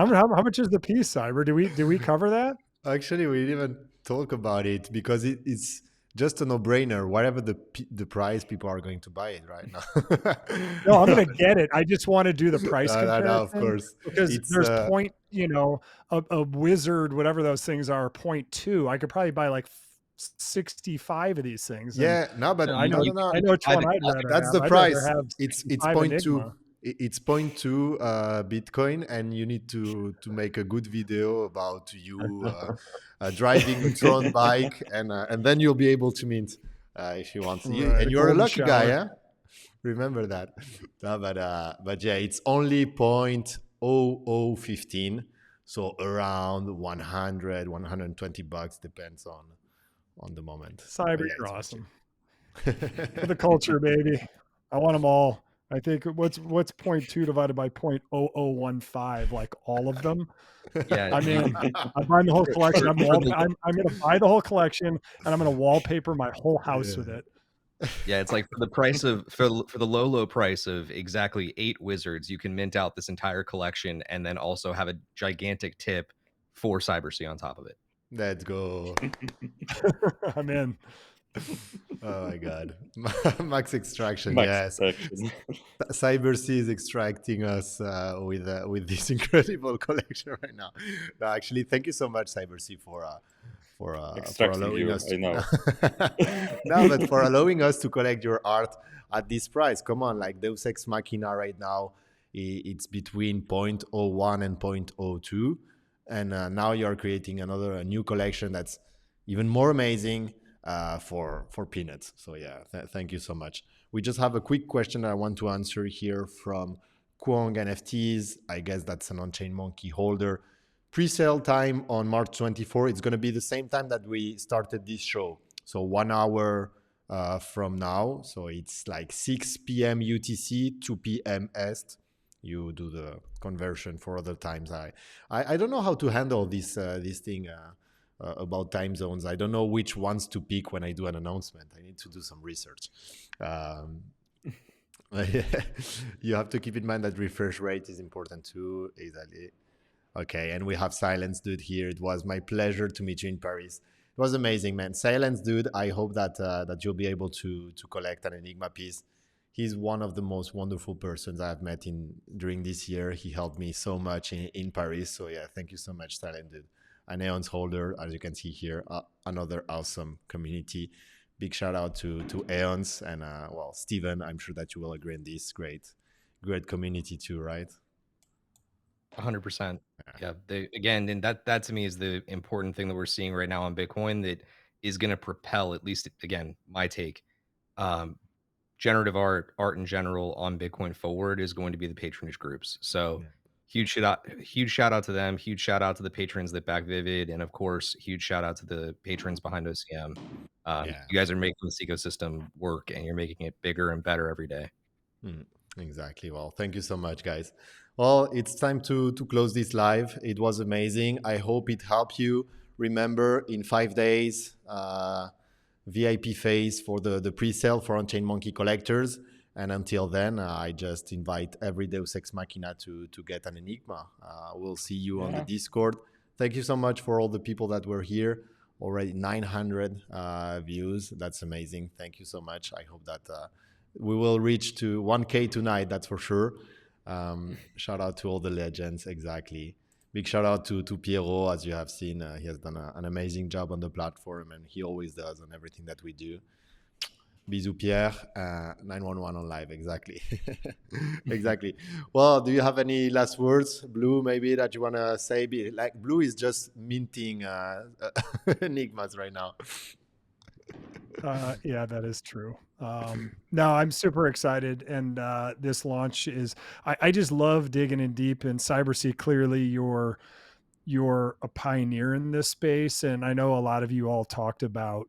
Speaker 5: piece?
Speaker 4: How much is the piece, Cyber? Do we cover that?
Speaker 1: Actually, we didn't even talk about it, because it's just a no-brainer. Whatever the price, people are going to buy it right now.
Speaker 4: No, I'm going to get it. I just want to do the price comparison.
Speaker 1: No, of course.
Speaker 4: Because there's point, a Wizard, whatever those things are, 0.2. I could probably buy like 65 of these things.
Speaker 1: Yeah, no, but
Speaker 4: I know which one I'd rather
Speaker 1: that's
Speaker 4: have.
Speaker 1: the
Speaker 4: I'd
Speaker 1: price.
Speaker 4: rather have
Speaker 1: It's
Speaker 4: 65
Speaker 1: 0.2.
Speaker 4: Enigma.
Speaker 1: It's 0.2 Bitcoin, and you need to make a good video about you driving a Tron bike, and then you'll be able to mint if you want.
Speaker 4: Right,
Speaker 1: and you're a
Speaker 4: golden
Speaker 1: lucky guy,
Speaker 4: shower.
Speaker 1: yeah. Remember that. No, but yeah, it's only 0.0015, so around 100, 120 bucks, depends on the moment.
Speaker 4: Cyber,
Speaker 1: But yeah,
Speaker 4: you're
Speaker 1: it's
Speaker 4: awesome. For the culture, baby. I want them all. I think what's 0.2 divided by 0.0015, like all of them.
Speaker 5: Yeah,
Speaker 4: I mean, I'm buying the whole collection. I'm going to buy the whole collection, and I'm going to wallpaper my whole house with it.
Speaker 5: Yeah, it's like for the price of for the low price of exactly 8 wizards, you can mint out this entire collection and then also have a gigantic tip for CyberSea on top of it.
Speaker 1: Let's go.
Speaker 4: I'm in.
Speaker 1: Oh my god. Max extraction,
Speaker 3: Max
Speaker 1: yes.
Speaker 3: extraction.
Speaker 1: CyberSea is extracting us with this incredible collection right now. No, actually, thank you so much, CyberSea, for
Speaker 3: Extracting
Speaker 1: allowing
Speaker 3: you,
Speaker 1: us
Speaker 3: I know.
Speaker 1: no, but for allowing us to collect your art at this price. Come on, like Deus Ex Machina right now, it's between zero point zero 0.01 and zero point zero 0.02, and now you're creating a new collection that's even more amazing for peanuts. So yeah, thank you so much. We just have a quick question I want to answer here from Kwong NFTs. I guess that's an on-chain monkey holder. Pre-sale time on March 24. It's going to be the same time that we started this show. So 1 hour from now. So it's like 6 p.m. UTC, 2 p.m. Est. You do the conversion for other times. I don't know how to handle this thing about time zones. I don't know which ones to pick when I do an announcement. I need to do some research. Um, you have to keep in mind that refresh rate is important too. Exactly. Okay, and we have Silence Dude here. It was my pleasure to meet you in Paris. It was amazing, man. Silence Dude, I hope that you'll be able to collect an Enigma piece. He's one of the most wonderful persons I've met in during this year. He helped me so much in Paris. So yeah, thank you so much, Silent Dude. An Aeons holder, as you can see here, another awesome community. Big shout out to Aeons and well, Steven. I'm sure that you will agree in this. Great community too, right?
Speaker 5: 100%. Yeah. They, again, and that to me is the important thing that we're seeing right now on Bitcoin that is going to propel, at least again, my take, um, generative art in general on Bitcoin forward is going to be the patronage groups. So
Speaker 1: Yeah.
Speaker 5: huge shout out to them. Huge shout out to the patrons that back Vivid, and of course, huge shout out to the patrons behind OCM.
Speaker 1: Yeah.
Speaker 5: You guys are making this ecosystem work, and you're making it bigger and better every day.
Speaker 1: Exactly. Well, thank you so much, guys. Well, it's time to close this live. It was amazing. I hope it helped you. Remember, in 5 days, VIP phase for the pre-sale for on-chain monkey collectors. And until then, I just invite every Deus Ex Machina to get an Enigma. We'll see you on the
Speaker 3: Yeah.
Speaker 1: Discord. Thank you so much for all the people that were here. Already 900 views. That's amazing. Thank you so much. I hope that we will reach to 1K tonight. That's for sure. Shout out to all the legends. Exactly. Big shout out to Pierrot. As you have seen, he has done an amazing job on the platform, and he always does on everything that we do. Bisous, Pierre. 911 on live. Exactly. Exactly. Well, do you have any last words, Blue, maybe that you want to say? Like, Blue is just minting enigmas right now.
Speaker 4: Yeah, that is true. No, I'm super excited, and this launch is. I just love digging in deep. And CyberSea, clearly, you're a pioneer in this space, and I know a lot of you all talked about,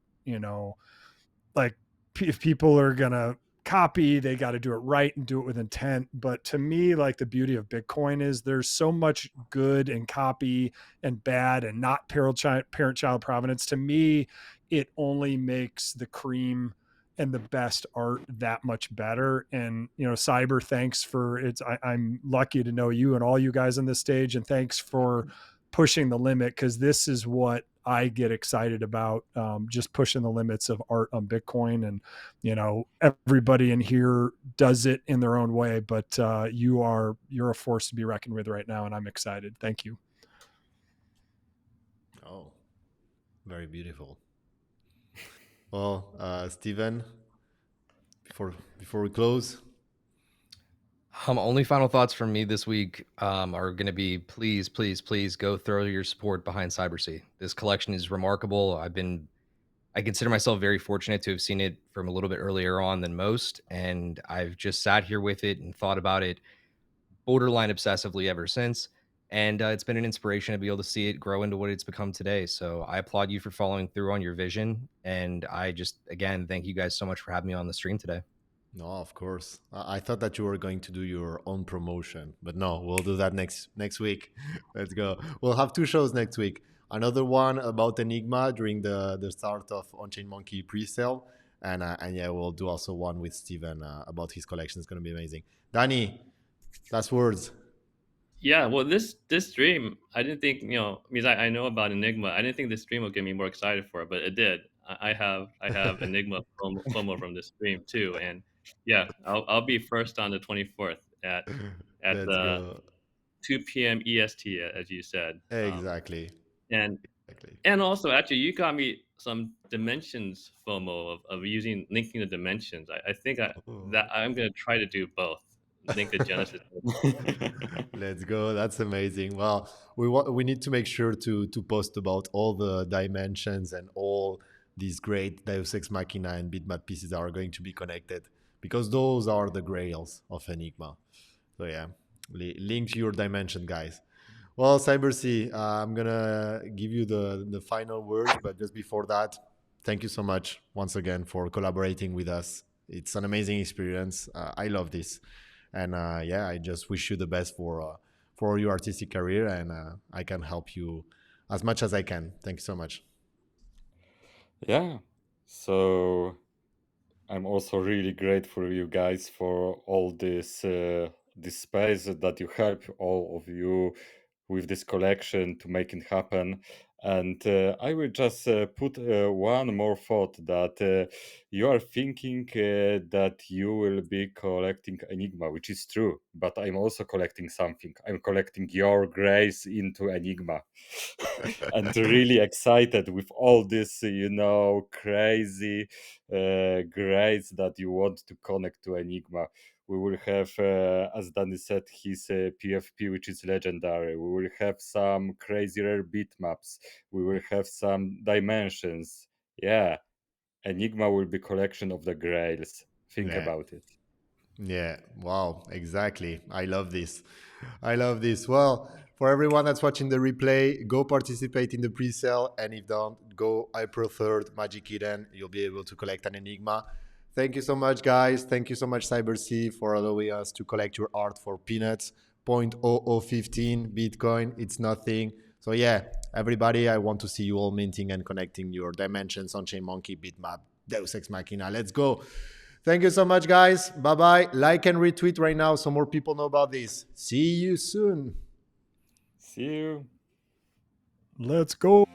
Speaker 4: like if people are gonna copy, they got to do it right and do it with intent. But to me, like the beauty of Bitcoin is there's so much good and copy and bad and not parent-child provenance. To me, it only makes the cream and the best art that much better. And Cyber, thanks for I'm lucky to know you and all you guys on this stage, and thanks for pushing the limit, because this is what I get excited about, just pushing the limits of art on Bitcoin. And everybody in here does it in their own way, but you're a force to be reckoned with right now, and I'm excited. Thank you.
Speaker 1: Oh, very beautiful. Well, Steven, before we close.
Speaker 5: Only final thoughts from me this week are going to be please, please, please go throw your support behind CyberSea. This collection is remarkable. I consider myself very fortunate to have seen it from a little bit earlier on than most, and I've just sat here with it and thought about it borderline obsessively ever since. And it's been an inspiration to be able to see it grow into what it's become today. So I applaud you for following through on your vision, and I just again thank you guys so much for having me on the stream today.
Speaker 1: No, of course. I thought that you were going to do your own promotion, but no, we'll do that next week. Let's go. We'll have 2 shows next week. Another one about Enigma during the start of On-Chain Monkey pre-sale, and yeah, we'll do also one with Steven about his collection. It's going to be amazing. Danny, last words.
Speaker 2: Yeah, well, this stream, I didn't think, because I know about Enigma. I didn't think this stream would get me more excited for it, but it did. I have Enigma FOMO from this stream too, and yeah, I'll be first on the 24th at
Speaker 1: Let's go.
Speaker 2: 2 p.m. EST, as you said.
Speaker 1: Exactly.
Speaker 2: And
Speaker 1: Exactly.
Speaker 2: and also, actually, you got me some dimensions FOMO of using linking the dimensions. I think that
Speaker 1: Oh.
Speaker 2: I'm gonna try to do both. Link the Genesis.
Speaker 1: Let's go. That's amazing. Well, we need to make sure to post about all the dimensions and all these great Deus Ex Machina and bitmap pieces that are going to be connected, because those are the grails of Enigma. So yeah, link to your dimension, guys. Well, CyberSea, I'm gonna give you the final words, but just before that, thank you so much once again for collaborating with us. It's an amazing experience. I love this, and yeah, I just wish you the best for your artistic career, and I can help you as much as I can. Thank you so much.
Speaker 3: Yeah. So I'm also really grateful you guys for all this space that you help all of you with this collection to make it happen. And I will just put one more thought that you are thinking that you will be collecting Enigma, which is true, but I'm also collecting something. I'm collecting your grace into Enigma. And really excited with all this, crazy grades that you want to connect to Enigma. We will have, as Danny said, his PFP, which is legendary. We will have some crazy rare bitmaps. We will have some dimensions. Yeah, Enigma will be collection of the grails. Think
Speaker 1: Yeah.
Speaker 3: about it.
Speaker 1: Yeah, wow, exactly. I love this. I love this. Well, for everyone that's watching the replay, go participate in the pre-sale, and if don't, go April 3rd, Magic Eden. You'll be able to collect an Enigma. Thank you so much, guys. Thank you so much, CyberSea, for allowing us to collect your art for peanuts. 0.0015 Bitcoin, it's nothing. So yeah, everybody, I want to see you all minting and connecting your dimensions on Chain Monkey, Bitmap, Deus Ex Machina. Let's go. Thank you so much, guys. Bye bye. Like and retweet right now so more people know about this. See you soon.
Speaker 3: See you.
Speaker 4: Let's go.